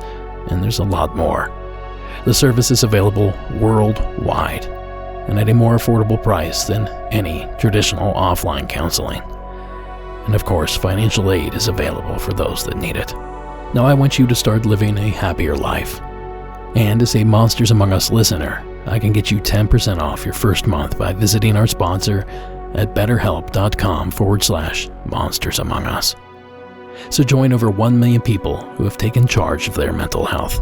and there's a lot more. The service is available worldwide and at a more affordable price than any traditional offline counseling. And of course, financial aid is available for those that need it. Now I want you to start living a happier life. And as a Monsters Among Us listener, I can get you 10% off your first month by visiting our sponsor at betterhelp.com/monstersamongus. So join over 1 million people who have taken charge of their mental health.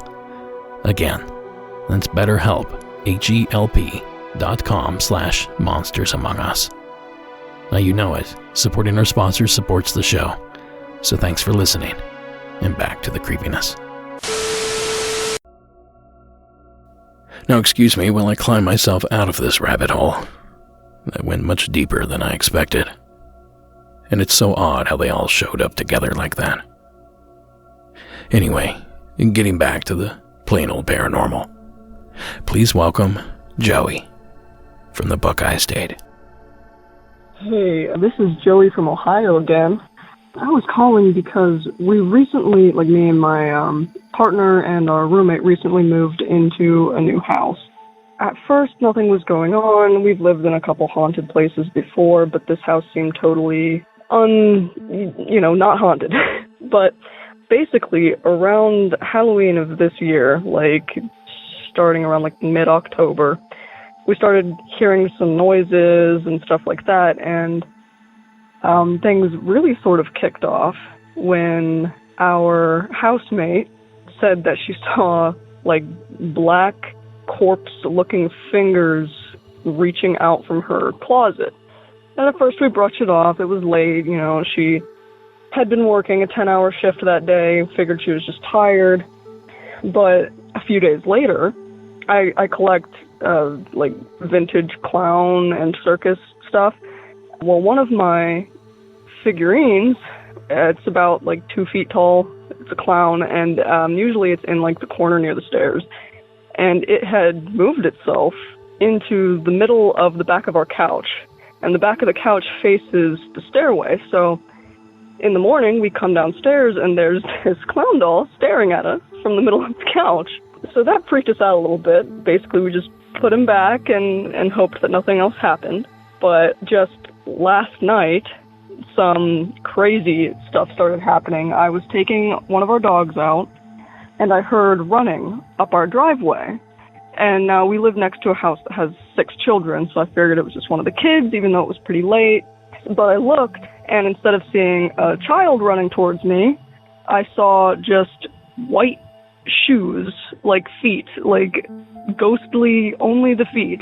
Again, that's BetterHelp, HELP.com/monstersamongus. Now you know it, supporting our sponsors supports the show. So thanks for listening, and back to the creepiness. Now excuse me while I climb myself out of this rabbit hole. That went much deeper than I expected. And it's so odd how they all showed up together like that. Anyway, getting back to the plain old paranormal. Please welcome Joey from the Buckeye State. Hey, this is Joey from Ohio again. I was calling because we recently, me and my partner and our roommate recently moved into a new house. At first, nothing was going on. We've lived in a couple haunted places before, but this house seemed totally not haunted. But basically, around Halloween of this year, starting around mid-October, we started hearing some noises and stuff like that, and things really sort of kicked off when our housemate said that she saw black corpse-looking fingers reaching out from her closet. And at first we brushed it off. It was late, she had been working a 10-hour shift that day, figured she was just tired. But a few days later, I collect vintage clown and circus stuff. Well, one of my figurines, it's about 2 feet tall. It's a clown, and usually it's in the corner near the stairs. And it had moved itself into the middle of the back of our couch. And the back of the couch faces the stairway. So in the morning, we come downstairs, and there's this clown doll staring at us from the middle of the couch. So that freaked us out a little bit. Basically, we just put him back and hoped that nothing else happened. But just last night, some crazy stuff started happening. I was taking one of our dogs out, and I heard running up our driveway. And now we live next to a house that has 6 children, so I figured it was just one of the kids, even though it was pretty late. But I looked, and instead of seeing a child running towards me, I saw just white shoes, feet, ghostly, only the feet,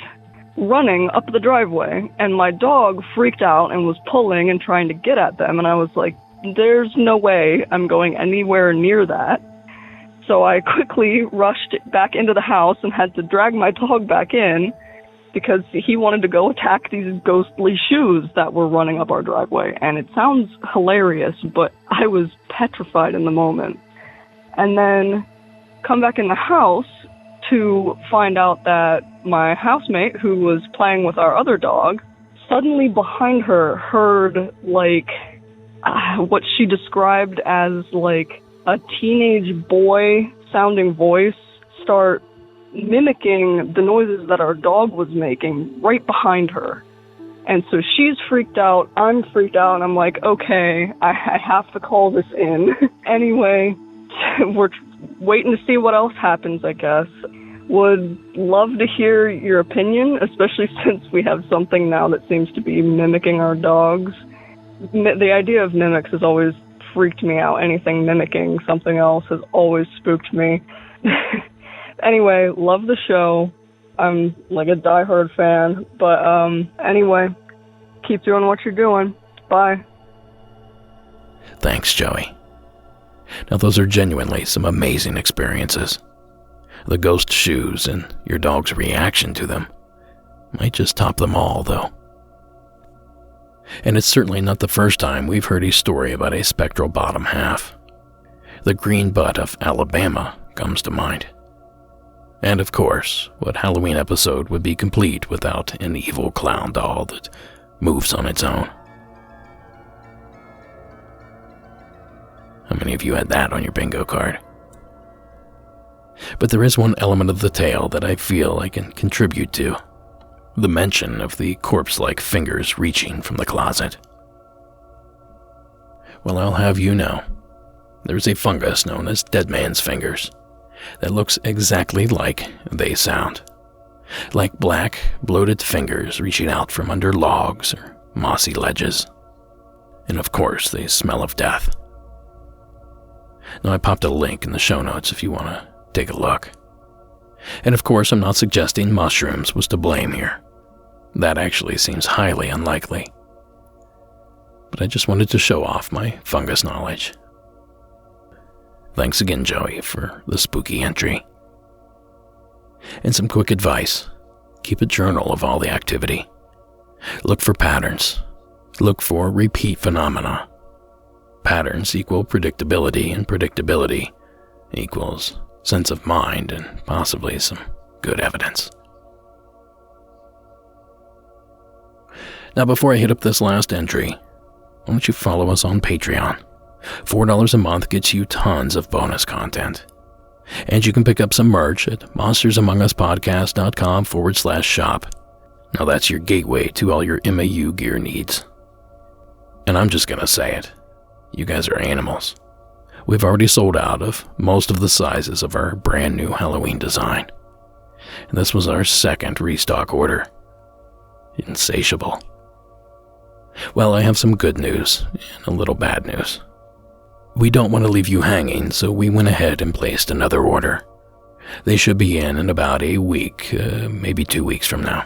running up the driveway. And my dog freaked out and was pulling and trying to get at them. And I was like, there's no way I'm going anywhere near that. So I quickly rushed back into the house and had to drag my dog back in because he wanted to go attack these ghostly shoes that were running up our driveway. And it sounds hilarious, but I was petrified in the moment. And then come back in the house to find out that my housemate, who was playing with our other dog, suddenly behind her heard, like, what she described as, like, a teenage boy-sounding voice start mimicking the noises that our dog was making right behind her. And so she's freaked out, I'm freaked out, and I'm like, okay, I have to call this in. Anyway, we're waiting to see what else happens, I guess. Would love to hear your opinion, especially since we have something now that seems to be mimicking our dogs. The idea of mimics has always freaked me out. Anything mimicking something else has always spooked me. Anyway, love the show. I'm like a diehard fan. But anyway, keep doing what you're doing. Bye. Thanks, Joey. Now, those are genuinely some amazing experiences. The ghost shoes and your dog's reaction to them might just top them all, though. And it's certainly not the first time we've heard a story about a spectral bottom half. The green butt of Alabama comes to mind. And of course, what Halloween episode would be complete without an evil clown doll that moves on its own? How many of you had that on your bingo card? But there is one element of the tale that I feel I can contribute to. The mention of the corpse-like fingers reaching from the closet. Well, I'll have you know, there's a fungus known as dead man's fingers that looks exactly like they sound. Like black, bloated fingers reaching out from under logs or mossy ledges. And of course, they smell of death. Now, I popped a link in the show notes if you want to take a look. And of course, I'm not suggesting mushrooms was to blame here. That actually seems highly unlikely. But I just wanted to show off my fungus knowledge. Thanks again, Joey, for the spooky entry. And some quick advice. Keep a journal of all the activity. Look for patterns. Look for repeat phenomena. Patterns equal predictability, and predictability equals sense of mind and possibly some good evidence. Now, before I hit up this last entry, why don't you follow us on Patreon? $4 a month gets you tons of bonus content. And you can pick up some merch at monstersamonguspodcast.com/shop. Now that's your gateway to all your MAU gear needs. And I'm just gonna say it. You guys are animals. We've already sold out of most of the sizes of our brand new Halloween design. And this was our second restock order. Insatiable. Well, I have some good news and a little bad news. We don't want to leave you hanging, so we went ahead and placed another order. They should be in about a week, maybe 2 weeks from now,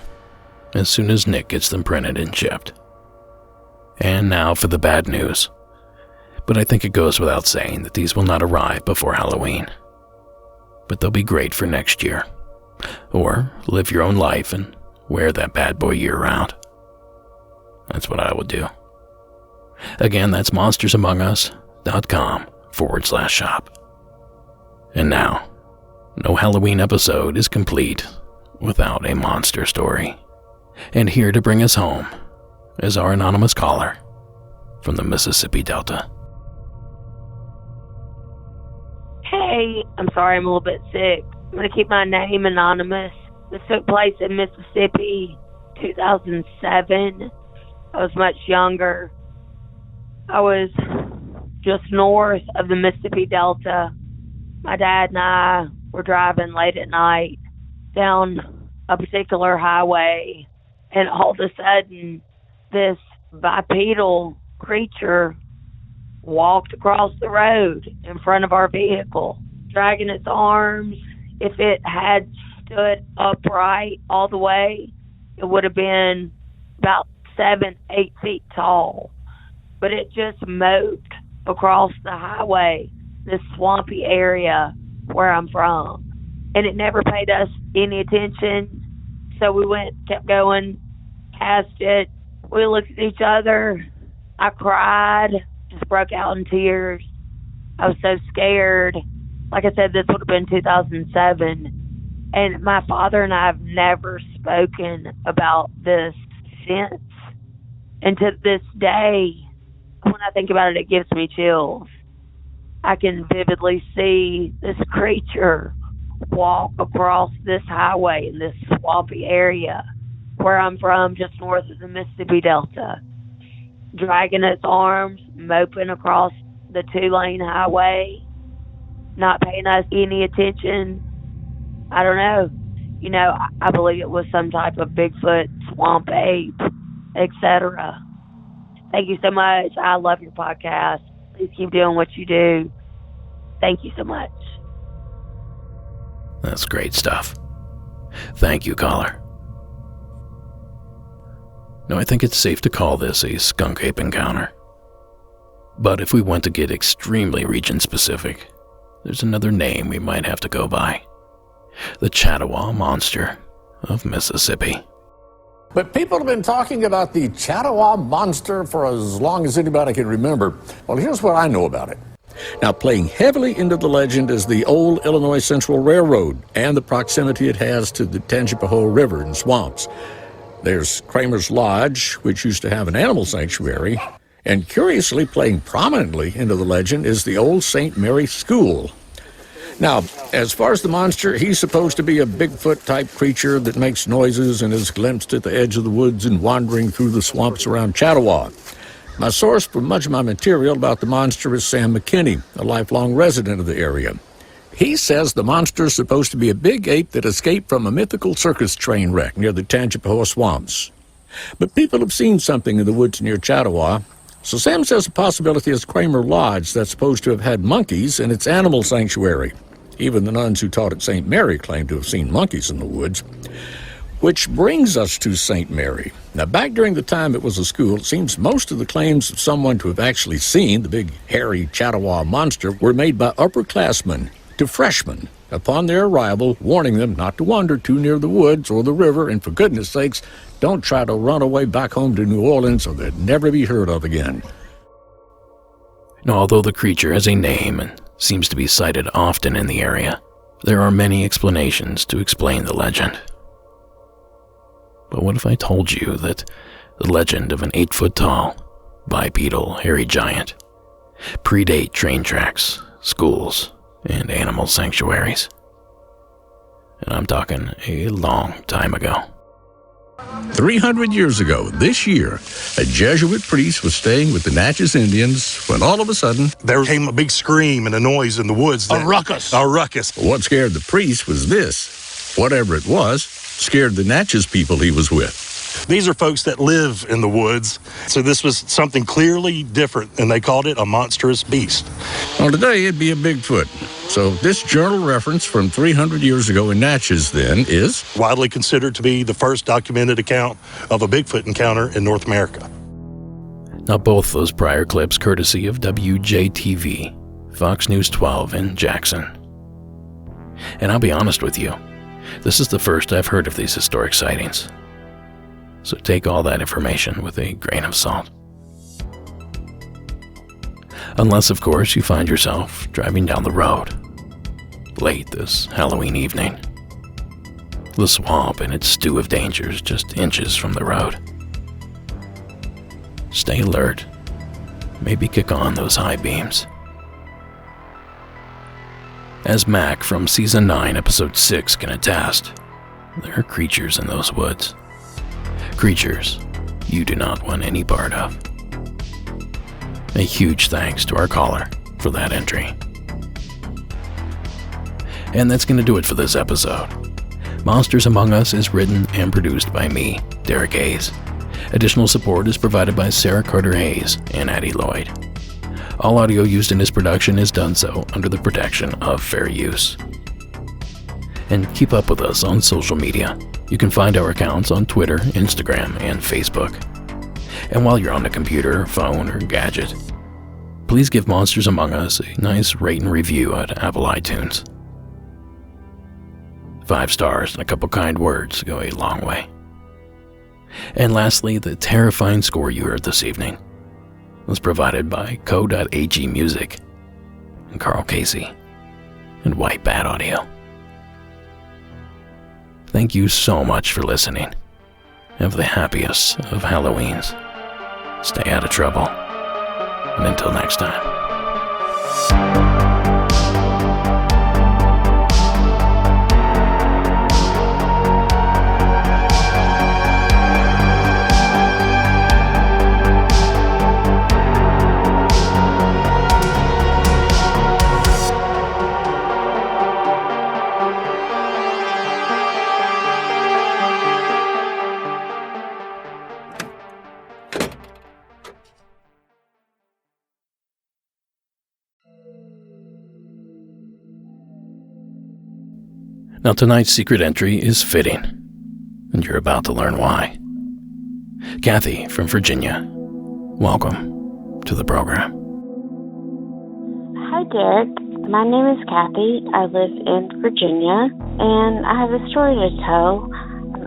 as soon as Nick gets them printed and shipped. And now for the bad news. But I think it goes without saying that these will not arrive before Halloween. But they'll be great for next year. Or live your own life and wear that bad boy year-round. That's what I would do. Again, that's monstersamongus.com/shop. And now, no Halloween episode is complete without a monster story. And here to bring us home is our anonymous caller from the Mississippi Delta. Hey, I'm sorry I'm a little bit sick. I'm going to keep my name anonymous. This took place in Mississippi, 2007. I was much younger. I was just north of the Mississippi Delta. My dad and I were driving late at night down a particular highway, and all of a sudden, this bipedal creature walked across the road in front of our vehicle, dragging its arms. If it had stood upright all the way, it would have been about 7-8 feet tall. But it just moped across the highway, this swampy area, where I'm from. And it never paid us any attention. So we kept going, past it. We looked at each other. I cried, just broke out in tears. I was so scared. Like I said, this would have been 2007. And my father and I have never spoken about this since. And to this day, when I think about it, it gives me chills. I can vividly see this creature walk across this highway in this swampy area where I'm from, just north of the Mississippi Delta, dragging its arms, moping across the 2-lane highway, not paying us any attention. I don't know. You know, I believe it was some type of Bigfoot, swamp ape, etc. Thank you so much. I love your podcast. Please keep doing what you do. Thank you so much. That's great stuff. Thank you, caller. Now, I think it's safe to call this a skunk ape encounter. But if we want to get extremely region-specific, there's another name we might have to go by. The Chattawa Monster of Mississippi. But people have been talking about the Chattawa Monster for as long as anybody can remember. Well, here's what I know about it. Now, playing heavily into the legend is the old Illinois Central Railroad and the proximity it has to the Tangipahoa River and swamps. There's Kramer's Lodge, which used to have an animal sanctuary, and curiously playing prominently into the legend is the old St. Mary School. Now, as far as the monster, he's supposed to be a Bigfoot-type creature that makes noises and is glimpsed at the edge of the woods and wandering through the swamps around Chattawa. My source for much of my material about the monster is Sam McKinney, a lifelong resident of the area. He says the monster is supposed to be a big ape that escaped from a mythical circus train wreck near the Tangipahoa swamps. But people have seen something in the woods near Chattawa, so Sam says a possibility is Kramer Lodge that's supposed to have had monkeys in its animal sanctuary. Even the nuns who taught at St. Mary claim to have seen monkeys in the woods. Which brings us to St. Mary. Now, back during the time it was a school, it seems most of the claims of someone to have actually seen the big, hairy Chattawa monster were made by upperclassmen to freshmen upon their arrival, warning them not to wander too near the woods or the river, and for goodness sakes, don't try to run away back home to New Orleans or they'd never be heard of again. Now, although the creature has a name and seems to be sighted often in the area, there are many explanations to explain the legend. But what if I told you that the legend of an 8-foot-tall, bipedal, hairy giant predate train tracks, schools, and animal sanctuaries? And I'm talking a long time ago. 300 years ago, this year, a Jesuit priest was staying with the Natchez Indians when all of a sudden, there came a big scream and a noise in the woods. A ruckus. A ruckus. What scared the priest was this. Whatever it was, scared the Natchez people he was with. These are folks that live in the woods, so this was something clearly different, and they called it a monstrous beast. Well, today it'd be a Bigfoot. So this journal reference from 300 years ago in Natchez, then, is widely considered to be the first documented account of a Bigfoot encounter in North America. Now, both those prior clips courtesy of WJTV, Fox News 12 in Jackson. And I'll be honest with you, this is the first I've heard of these historic sightings. So take all that information with a grain of salt. Unless, of course, you find yourself driving down the road late this Halloween evening. The swamp and its stew of dangers just inches from the road. Stay alert. Maybe kick on those high beams. As Mac from Season 9, Episode 6 can attest, there are creatures in those woods. Creatures you do not want any part of. A huge thanks to our caller for that entry. And that's going to do it for this episode. Monsters Among Us is written and produced by me, Derek Hayes. Additional support is provided by Sarah Carter Hayes and Addie Lloyd. All audio used in this production is done so under the protection of fair use. And keep up with us on social media. You can find our accounts on Twitter, Instagram, and Facebook. And while you're on the computer, phone, or gadget, please give Monsters Among Us a nice rate and review at Apple iTunes. 5 stars and a couple kind words go a long way. And lastly, the terrifying score you heard this evening was provided by Co.ag Music and Carl Casey and White Bat Audio. Thank you so much for listening. Have the happiest of Halloweens. Stay out of trouble. And until next time. Now tonight's secret entry is fitting, and you're about to learn why. Kathy from Virginia, welcome to the program. Hi, Derek. My name is Kathy. I live in Virginia, and I have a story to tell.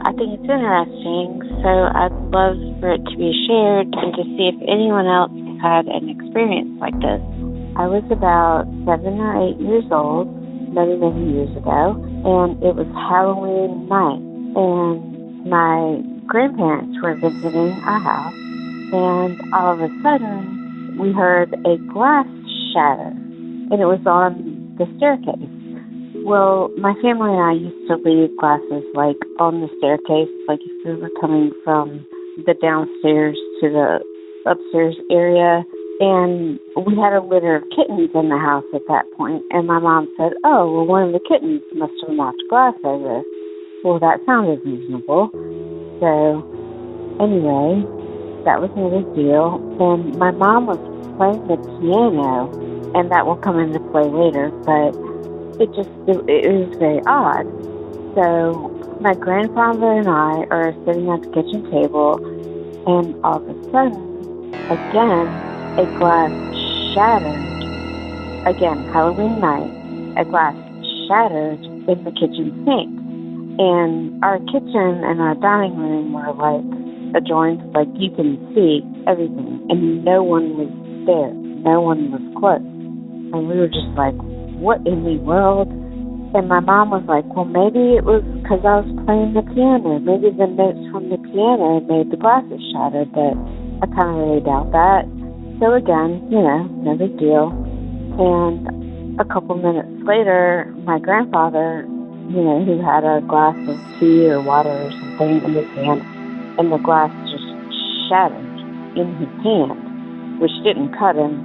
I think it's interesting, so I'd love for it to be shared and to see if anyone else has had an experience like this. I was about 7 or 8 years old, many years ago, and it was Halloween night, and my grandparents were visiting our house, and all of a sudden we heard a glass shatter, and it was on the staircase. Well, my family and I used to leave glasses like on the staircase, like if we were coming from the downstairs to the upstairs area. And we had a litter of kittens in the house at that point. And my mom said, oh, well, one of the kittens must have knocked glass over. Well, that sounded reasonable. So, anyway, that was no big deal. And my mom was playing the piano, and that will come into play later, but it was very odd. So, my grandfather and I are sitting at the kitchen table, and all of a sudden, again, a glass shattered. Again, Halloween night, a glass shattered in the kitchen sink. And our kitchen and our dining room were like adjoined, like you can see everything. And no one was there. No one was close. And we were just like, what in the world? And my mom was like, well, maybe it was because I was playing the piano. Maybe the notes from the piano made the glasses shatter, but I kind of really doubt that. So again, no big deal. And a couple minutes later, my grandfather, who had a glass of tea or water or something in his hand, and the glass just shattered in his hand, which didn't cut him,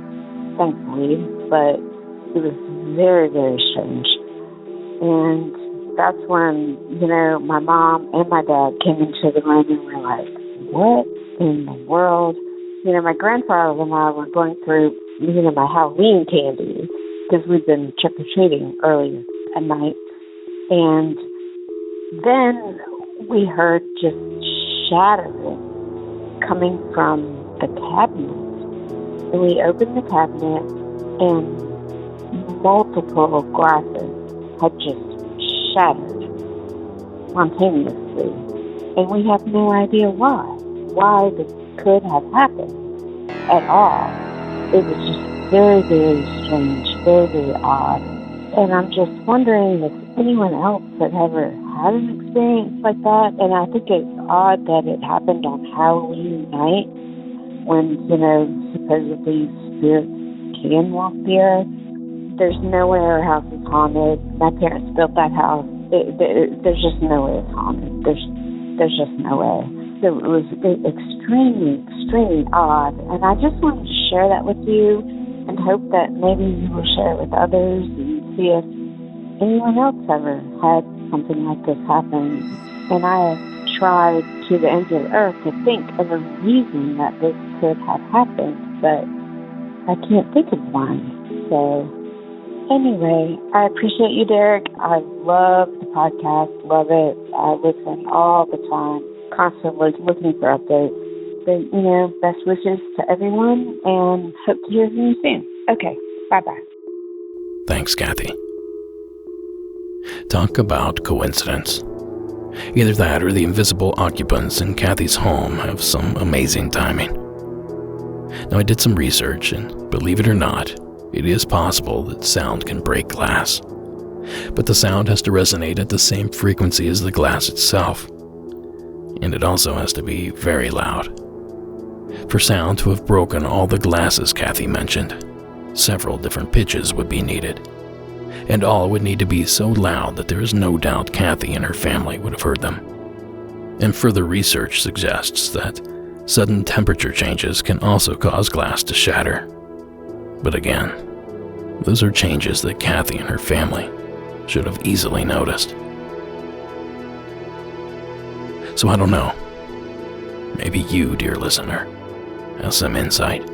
thankfully, but it was very, very strange. And that's when, my mom and my dad came into the room and were like, what in the world? My grandfather and I were going through, my Halloween candy because we'd been trick-or-treating earlier at night. And then we heard just shattering coming from the cabinet. And we opened the cabinet and multiple glasses had just shattered spontaneously. And we have no idea why this could have happened at all. It was just very, very strange, very, very odd. And I'm just wondering if anyone else had ever had an experience like that. And I think it's odd that it happened on Halloween night when, supposedly spirits can walk the earth. There's no way our house is haunted. My parents built that house. There's just no way it's haunted. There's just no way. So it was extremely, extremely odd. And I just wanted to share that with you and hope that maybe you will share it with others and see if anyone else ever had something like this happen. And I have tried to the ends of the earth to think of a reason that this could have happened, but I can't think of one. So anyway, I appreciate you, Derek. I love the podcast, love it. I listen all the time, constantly looking for updates. But, best wishes to everyone and hope to hear from you soon. Okay, bye-bye. Thanks, Kathy. Talk about coincidence. Either that or the invisible occupants in Kathy's home have some amazing timing. Now, I did some research, and believe it or not, it is possible that sound can break glass. But the sound has to resonate at the same frequency as the glass itself. And it also has to be very loud. For sound to have broken all the glasses Kathy mentioned, several different pitches would be needed. And all would need to be so loud that there is no doubt Kathy and her family would have heard them. And further research suggests that sudden temperature changes can also cause glass to shatter. But again, those are changes that Kathy and her family should have easily noticed. So I don't know. Maybe you, dear listener, have some insight.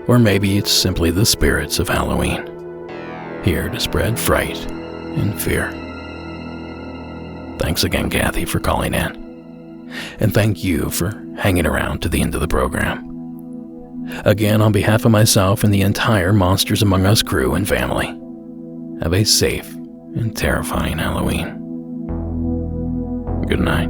Or maybe it's simply the spirits of Halloween, here to spread fright and fear. Thanks again, Kathy, for calling in. And thank you for hanging around to the end of the program. Again, on behalf of myself and the entire Monsters Among Us crew and family, have a safe and terrifying Halloween. Good night.